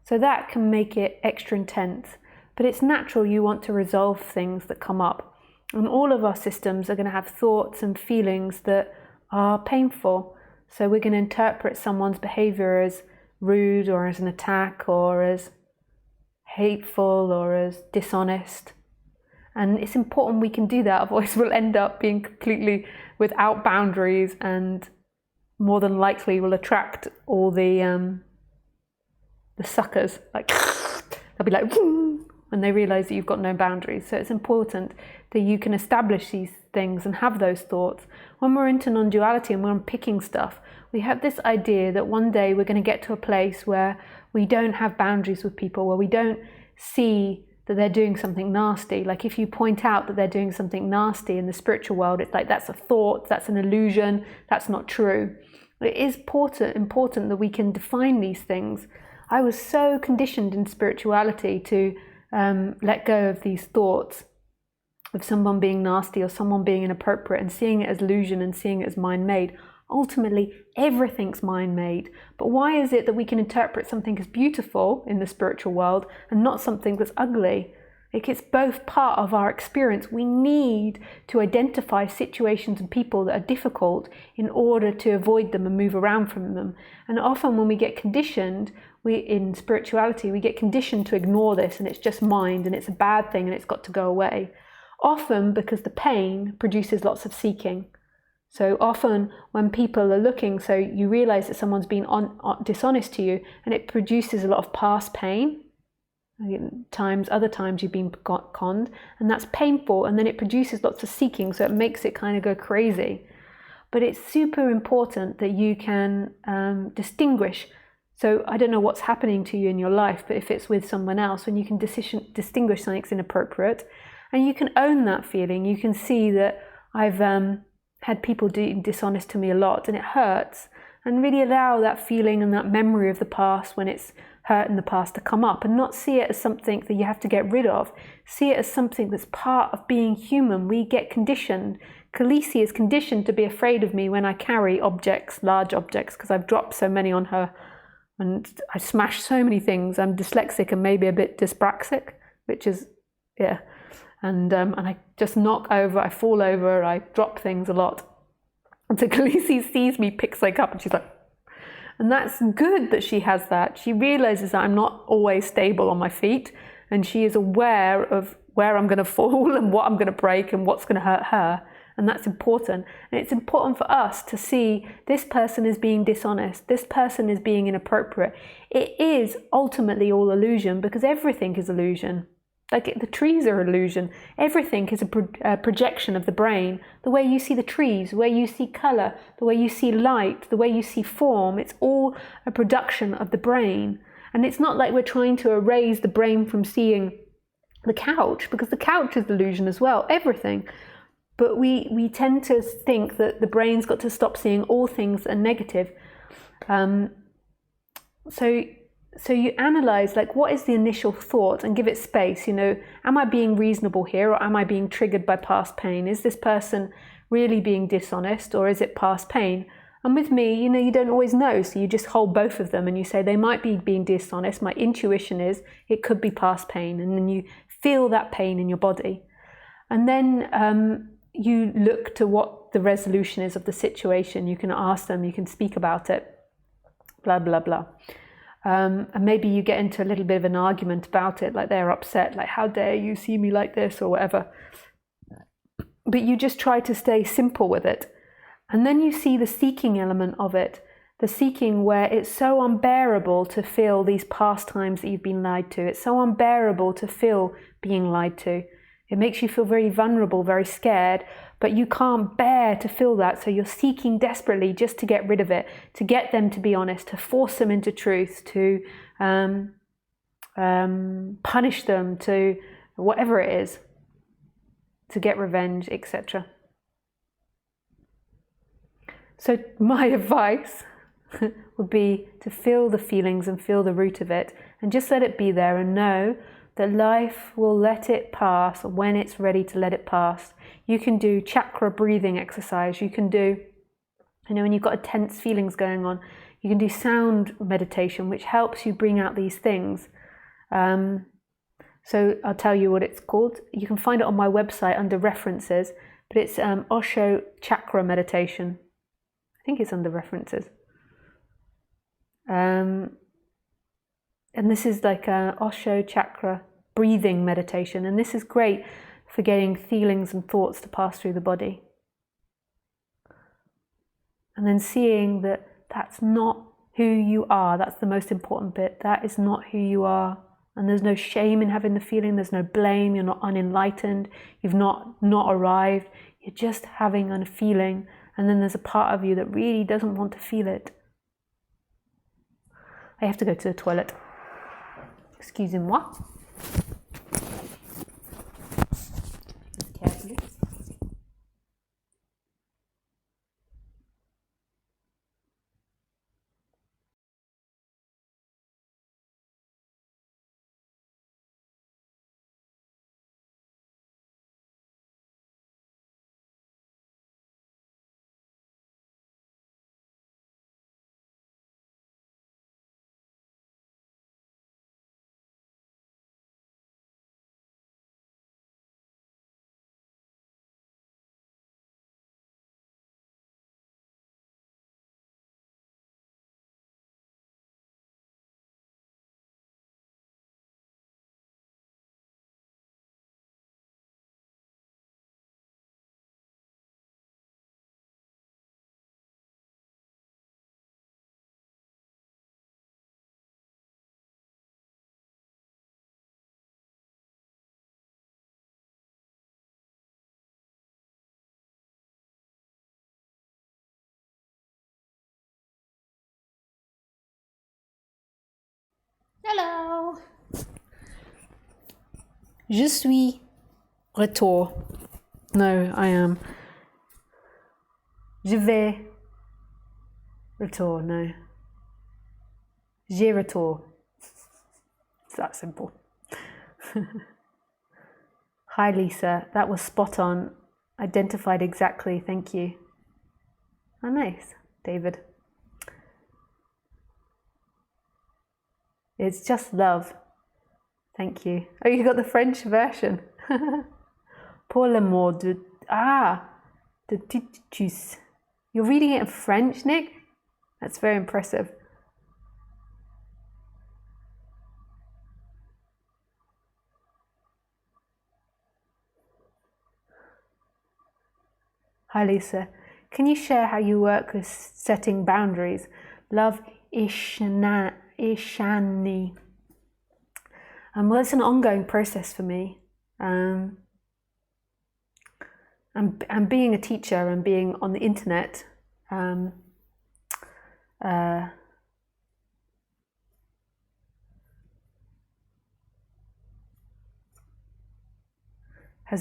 So that can make it extra intense. But it's natural you want to resolve things that come up. And all of our systems are going to have thoughts and feelings that are painful. So we're going to interpret someone's behavior as rude or as an attack or as hateful or as dishonest. And it's important we can do that, otherwise we'll end up being completely without boundaries and more than likely will attract all the suckers. Like, they'll be like, when they realize that you've got no boundaries. So it's important that you can establish these things and have those thoughts. When we're into non-duality and we're unpicking stuff, we have this idea that one day we're going to get to a place where we don't have boundaries with people, where we don't see that they're doing something nasty. Like if you point out that they're doing something nasty in the spiritual world, it's like that's a thought, that's an illusion, that's not true. It is important that we can define these things. I was so conditioned in spirituality to let go of these thoughts of someone being nasty or someone being inappropriate and seeing it as illusion and seeing it as mind-made. Ultimately, everything's mind-made. But why is it that we can interpret something as beautiful in the spiritual world and not something that's ugly? Like, it's both part of our experience. We need to identify situations and people that are difficult in order to avoid them and move around from them. And often when we get conditioned, in spirituality, we get conditioned to ignore this and it's just mind and it's a bad thing and it's got to go away. Often because the pain produces lots of seeking. So often when people are looking, so you realize that someone's been dishonest to you and it produces a lot of past pain. Other times you've been conned and that's painful, and then it produces lots of seeking, so it makes it kind of go crazy. But it's super important that you can distinguish. So I don't know what's happening to you in your life, but if it's with someone else, when you can distinguish something's inappropriate, and you can own that feeling, you can see that I've had people dishonest to me a lot and it hurts, and really allow that feeling and that memory of the past when it's hurt in the past to come up, and not see it as something that you have to get rid of. See it as something that's part of being human. We get conditioned. Khaleesi is conditioned to be afraid of me when I carry objects, large objects, because I've dropped so many on her and I smashed so many things. I'm dyslexic and maybe a bit dyspraxic, which is, yeah. And I just knock over, I fall over, I drop things a lot. And so Khaleesi sees me, picks like up, and she's like, and that's good that she has that. She realizes that I'm not always stable on my feet, and she is aware of where I'm going to fall and what I'm going to break and what's going to hurt her. And that's important. And it's important for us to see this person is being dishonest, this person is being inappropriate. It is ultimately all illusion, because everything is illusion. Like the trees are illusion. Everything is a projection of the brain. The way you see the trees, the way you see color, the way you see light, the way you see form, it's all a production of the brain. And it's not like we're trying to erase the brain from seeing the couch, because the couch is illusion as well, everything. But we tend to think that the brain's got to stop seeing all things that are negative. So you analyze, like, what is the initial thought and give it space. Am I being reasonable here, or am I being triggered by past pain? Is this person really being dishonest, or is it past pain? And with me, you don't always know. So you just hold both of them and you say they might be being dishonest. My intuition is it could be past pain. And then you feel that pain in your body. And then you look to what the resolution is of the situation. You can ask them, you can speak about it, blah, blah, blah. And maybe you get into a little bit of an argument about it, like they're upset, like, how dare you see me like this, or whatever. But you just try to stay simple with it. And then you see the seeking element of it. The seeking where it's so unbearable to feel these past times that you've been lied to. It's so unbearable to feel being lied to. It makes you feel very vulnerable, very scared, but you can't bear to feel that. So you're seeking desperately just to get rid of it, to get them to be honest, to force them into truth, to punish them, to whatever it is, to get revenge, etc. So my advice would be to feel the feelings and feel the root of it and just let it be there and know that life will let it pass when it's ready to let it pass. You can do chakra breathing exercise. You can do, when you've got tense feelings going on, you can do sound meditation, which helps you bring out these things. So I'll tell you what it's called. You can find it on my website under references, but it's Osho chakra meditation. I think it's under references. And this is like a Osho chakra breathing meditation, and this is great for getting feelings and thoughts to pass through the body. And then seeing that that's not who you are. That's the most important bit. That is not who you are. And there's no shame in having the feeling. There's no blame. You're not unenlightened. You've not arrived. You're just having a feeling. And then there's a part of you that really doesn't want to feel it. I have to go to the toilet. Excusez-moi. Carefully. Hello. Je suis retour. No, I am. Je vais retour. No. J'ai retour. It's that simple. Hi, Lisa. That was spot on. Identified exactly. Thank you. Oh, nice, David. It's just love. Thank you. Oh, you got the French version. Pour l'amour de titus. You're reading it in French, Nick? That's very impressive. Hi, Lisa. Can you share how you work with setting boundaries? Love, Ishani. Well, it's an ongoing process for me. And being a teacher and being on the internet, has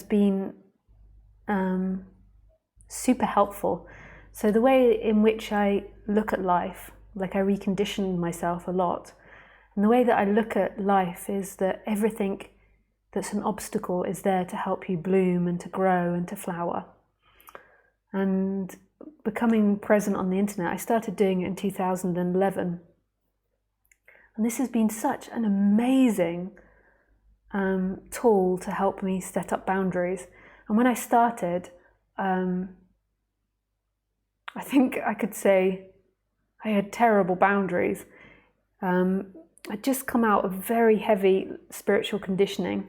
been super helpful. So the way in which I look at life, like I reconditioned myself a lot, and the way that I look at life is that everything that's an obstacle is there to help you bloom and to grow and to flower. And becoming present on the internet, I started doing it in 2011. And this has been such an amazing tool to help me set up boundaries. And when I started, I think I could say I had terrible boundaries. I'd just come out of very heavy spiritual conditioning,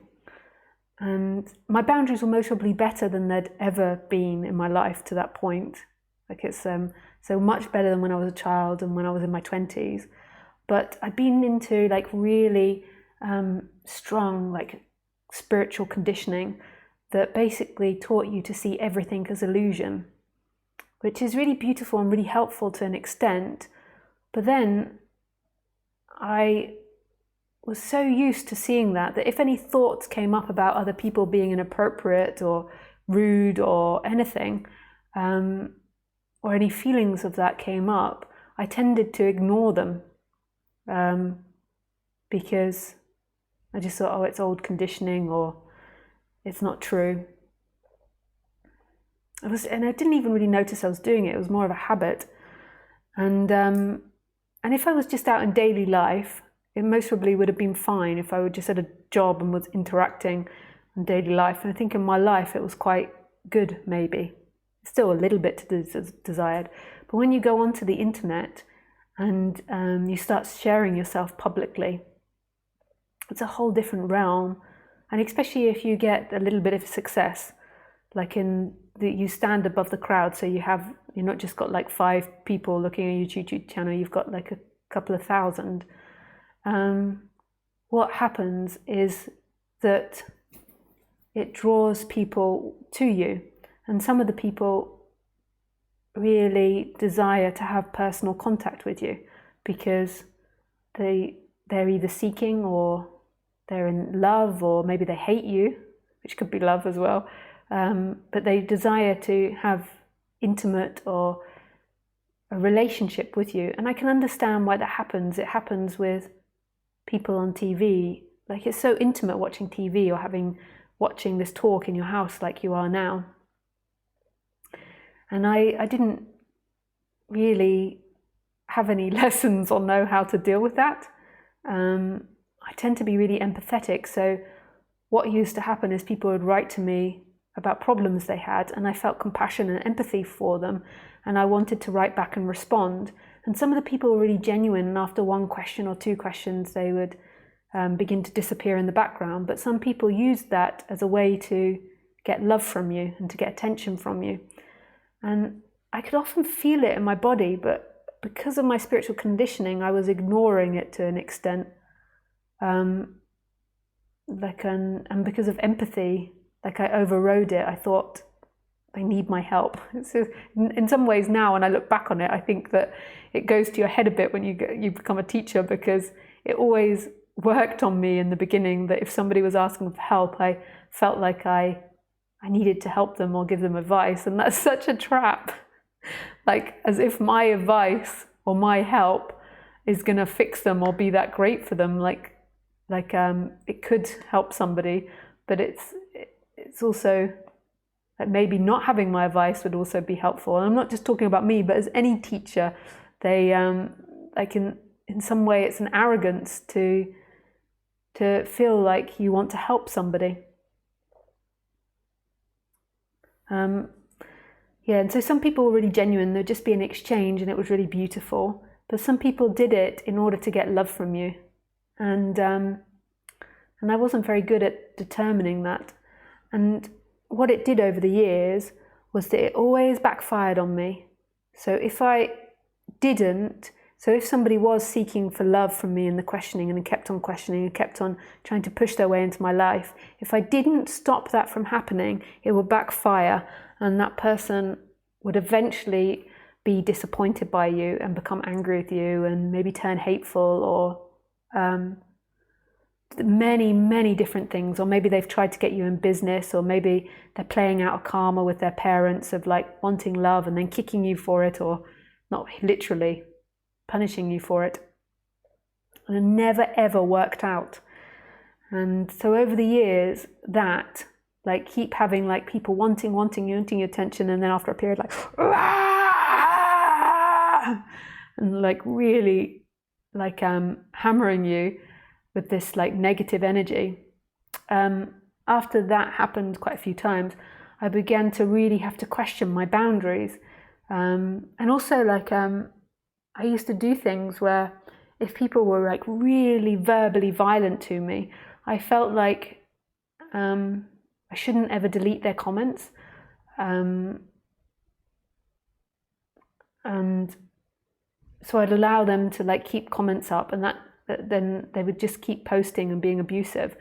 and my boundaries were most probably better than they'd ever been in my life to that point. Like it's so much better than when I was a child and when I was in my 20s. But I'd been into like really strong like spiritual conditioning that basically taught you to see everything as illusion, which is really beautiful and really helpful to an extent. But then I was so used to seeing that if any thoughts came up about other people being inappropriate or rude or anything, or any feelings of that came up, I tended to ignore them, because I just thought, oh, it's old conditioning, or it's not true. And I didn't even really notice I was doing it. It was more of a habit. And if I was just out in daily life, it most probably would have been fine if I were just at a job and was interacting in daily life. And I think in my life it was quite good, maybe. Still a little bit desired. But when you go onto the internet and you start sharing yourself publicly, it's a whole different realm. And especially if you get a little bit of success, like you stand above the crowd, so you're not just got like 5 people looking at your YouTube channel, you've got like a couple of thousand. What happens is that it draws people to you, and some of the people really desire to have personal contact with you because they're either seeking, or they're in love, or maybe they hate you, which could be love as well. But they desire to have intimate or a relationship with you. And I can understand why that happens. It happens with people on TV. Like, it's so intimate watching TV or watching this talk in your house like you are now. And I didn't really have any lessons or know how to deal with that. I tend to be really empathetic. So what used to happen is people would write to me about problems they had, and I felt compassion and empathy for them, and I wanted to write back and respond. And some of the people were really genuine, and after 1 question or 2 questions they would begin to disappear in the background. But some people used that as a way to get love from you and to get attention from you. And I could often feel it in my body, but because of my spiritual conditioning, I was ignoring it to an extent. And because of empathy, like, I overrode it. I thought, they need my help. So in some ways now, when I look back on it, I think that it goes to your head a bit when you become a teacher, because it always worked on me in the beginning that if somebody was asking for help, I felt like I needed to help them or give them advice. And that's such a trap. Like, as if my advice or my help is going to fix them or be that great for them. Like it could help somebody, but it's also like maybe not having my advice would also be helpful. And I'm not just talking about me, but as any teacher, they like in some way it's an arrogance to feel like you want to help somebody. Yeah, and so some people were really genuine. There'd just be an exchange, and it was really beautiful. But some people did it in order to get love from you, and I wasn't very good at determining that. And what it did over the years was that it always backfired on me. So if somebody was seeking for love from me in the questioning and kept on questioning and kept on trying to push their way into my life, if I didn't stop that from happening, it would backfire, and that person would eventually be disappointed by you and become angry with you and maybe turn hateful, or many, many different things. Or maybe they've tried to get you in business, or maybe they're playing out a karma with their parents of like wanting love and then kicking you for it, or not literally punishing you for it. And it never ever worked out. And so over the years, that like keep having like people wanting your attention, and then after a period like and like really like hammering you with this like negative energy. After that happened quite a few times, I began to really have to question my boundaries, and also like I used to do things where if people were like really verbally violent to me, I felt like I shouldn't ever delete their comments. And so I'd allow them to like keep comments up, and that then they would just keep posting and being abusive.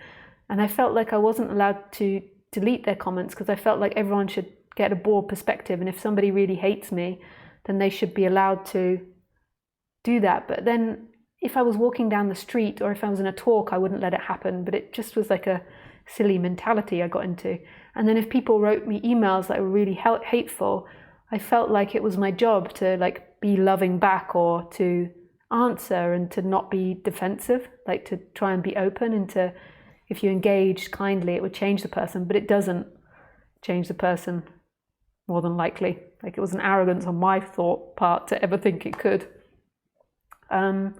And I felt like I wasn't allowed to delete their comments, because I felt like everyone should get a broad perspective, and if somebody really hates me, then they should be allowed to do that. But then if I was walking down the street or if I was in a talk, I wouldn't let it happen. But it just was like a silly mentality I got into. And then if people wrote me emails that were really hateful, I felt like it was my job to like be loving back, or to answer, and to not be defensive, like to try and be open, and to, if you engaged kindly, it would change the person. But it doesn't change the person, more than likely. Like, it was an arrogance on my part to ever think it could. And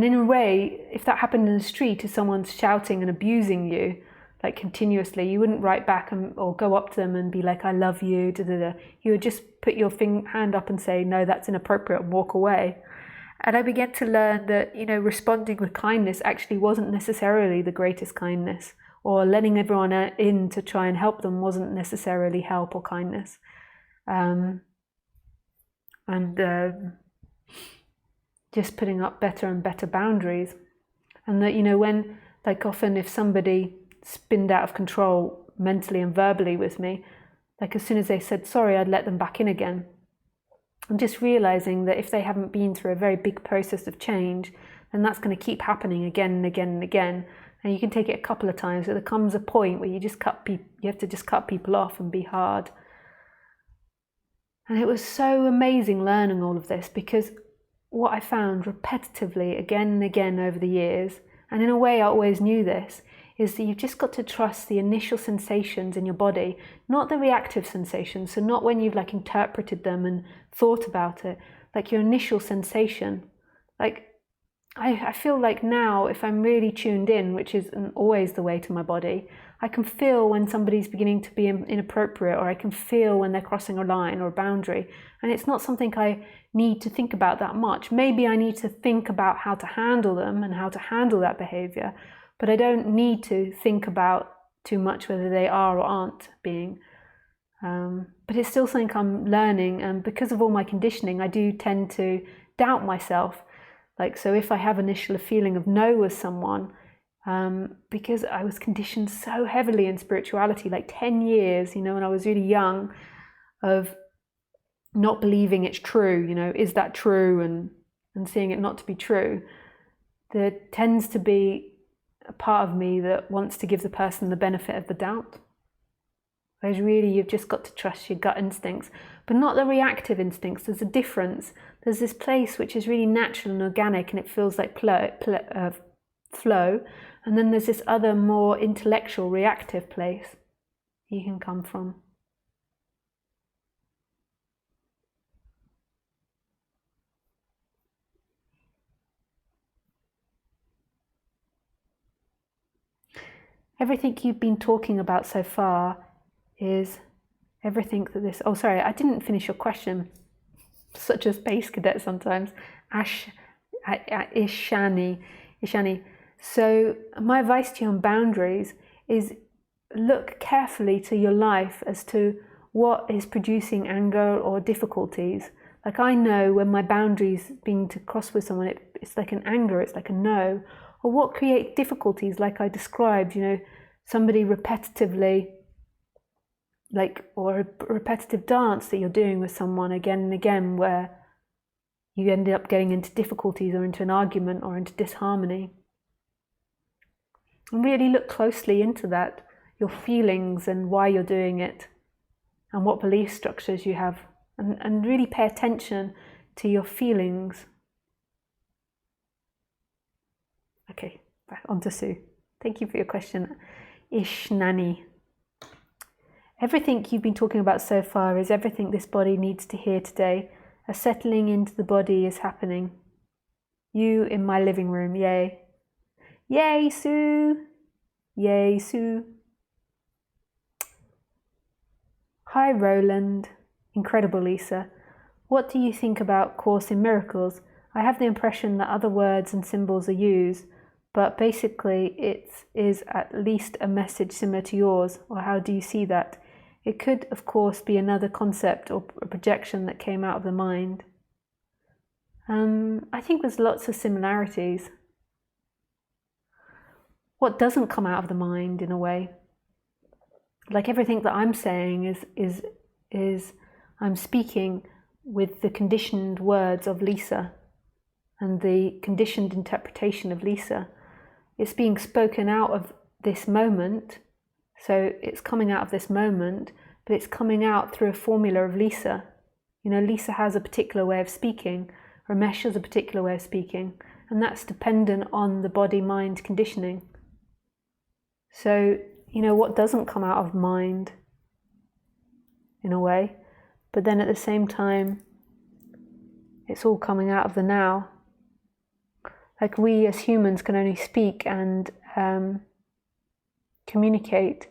in a way, if that happened in the street, if someone's shouting and abusing you, like continuously, you wouldn't write back or go up to them and be like, I love you, da da da. You would just put your hand up and say, no, that's inappropriate, and walk away. And I began to learn that, you know, responding with kindness actually wasn't necessarily the greatest kindness, or letting everyone in to try and help them wasn't necessarily help or kindness. Just putting up better and better boundaries. And that, you know, when, like, often if somebody spinned out of control mentally and verbally with me, like as soon as they said sorry, I'd let them back in again. I'm just realizing that if they haven't been through a very big process of change, then that's going to keep happening again and again and again. And you can take it a couple of times. There comes a point where you have to just cut people off and be hard. And it was so amazing learning all of this, because what I found repetitively again and again over the years, and in a way I always knew this, is that you've just got to trust the initial sensations in your body, not the reactive sensations. So not when you've like interpreted them and thought about it, like your initial sensation. Like I feel like now, if I'm really tuned in, which isn't always the way to my body, I can feel when somebody's beginning to be inappropriate, or I can feel when they're crossing a line or a boundary. And it's not something I need to think about that much. Maybe I need to think about how to handle them and how to handle that behavior, but I don't need to think about too much whether they are or aren't being. But it's still something I'm learning, and because of all my conditioning, I do tend to doubt myself. Like, so if I have initial feeling of no with someone, because I was conditioned so heavily in spirituality, like 10 years, you know, when I was really young, of not believing it's true, you know, is that true, and seeing it not to be true, there tends to be a part of me that wants to give the person the benefit of the doubt. Whereas really, you've just got to trust your gut instincts, but not the reactive instincts. There's a difference. There's this place which is really natural and organic, and it feels like flow. And then there's this other more intellectual, reactive place you can come from. Everything you've been talking about so far is everything that this... Oh, sorry, I didn't finish your question. Such a space cadet sometimes. Ishani. So my advice to you on boundaries is look carefully to your life as to what is producing anger or difficulties. Like, I know when my boundaries being to cross with someone, it's like an anger, it's like a no. Or what creates difficulties, like I described, you know, somebody repetitively, like, or a repetitive dance that you're doing with someone again and again, where you end up getting into difficulties or into an argument or into disharmony. And really look closely into that, your feelings and why you're doing it, and what belief structures you have, and really pay attention to your feelings. Okay, back on to Sue. Thank you for your question, Ishnani. Everything you've been talking about so far is everything this body needs to hear today. A settling into the body is happening. You in my living room, yay. Yay, Sue. Yay, Sue. Hi, Roland. Incredible, Lisa. What do you think about Course in Miracles? I have the impression that other words and symbols are used, but basically it is at least a message similar to yours, or how do you see that? It could, of course, be another concept or a projection that came out of the mind. I think there's lots of similarities. What doesn't come out of the mind, in a way, like everything that I'm saying is I'm speaking with the conditioned words of Lisa and the conditioned interpretation of Lisa. It's being spoken out of this moment, so it's coming out of this moment, but it's coming out through a formula of Lisa. You know, Lisa has a particular way of speaking, Ramesh has a particular way of speaking, and that's dependent on the body-mind conditioning. So, you know, what doesn't come out of mind, in a way, but then at the same time, it's all coming out of the now. Like, we as humans can only speak and communicate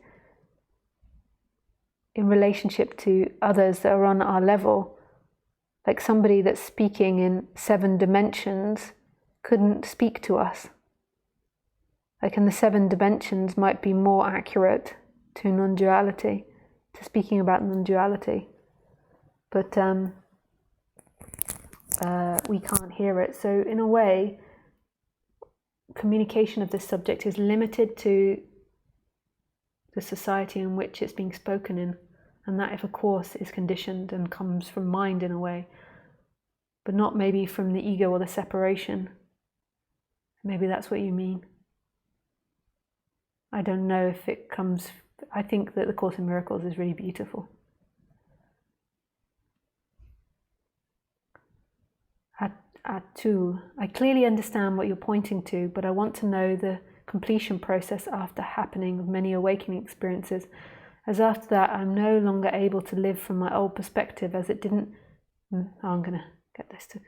in relationship to others that are on our level. Like, somebody that's speaking in 7 dimensions couldn't speak to us. Like, in the 7 dimensions might be more accurate to non-duality, to speaking about non-duality. But we can't hear it. So in a way, communication of this subject is limited to the society in which it's being spoken in, and that, of course, is conditioned and comes from mind in a way, but not maybe from the ego or the separation. Maybe that's what you mean. I don't know if it comes. I think that the Course in Miracles is really beautiful. I clearly understand what you're pointing to, but I want to know the completion process after happening of many awakening experiences, as after that I'm no longer able to live from my old perspective, as it didn't. I'm going to get this to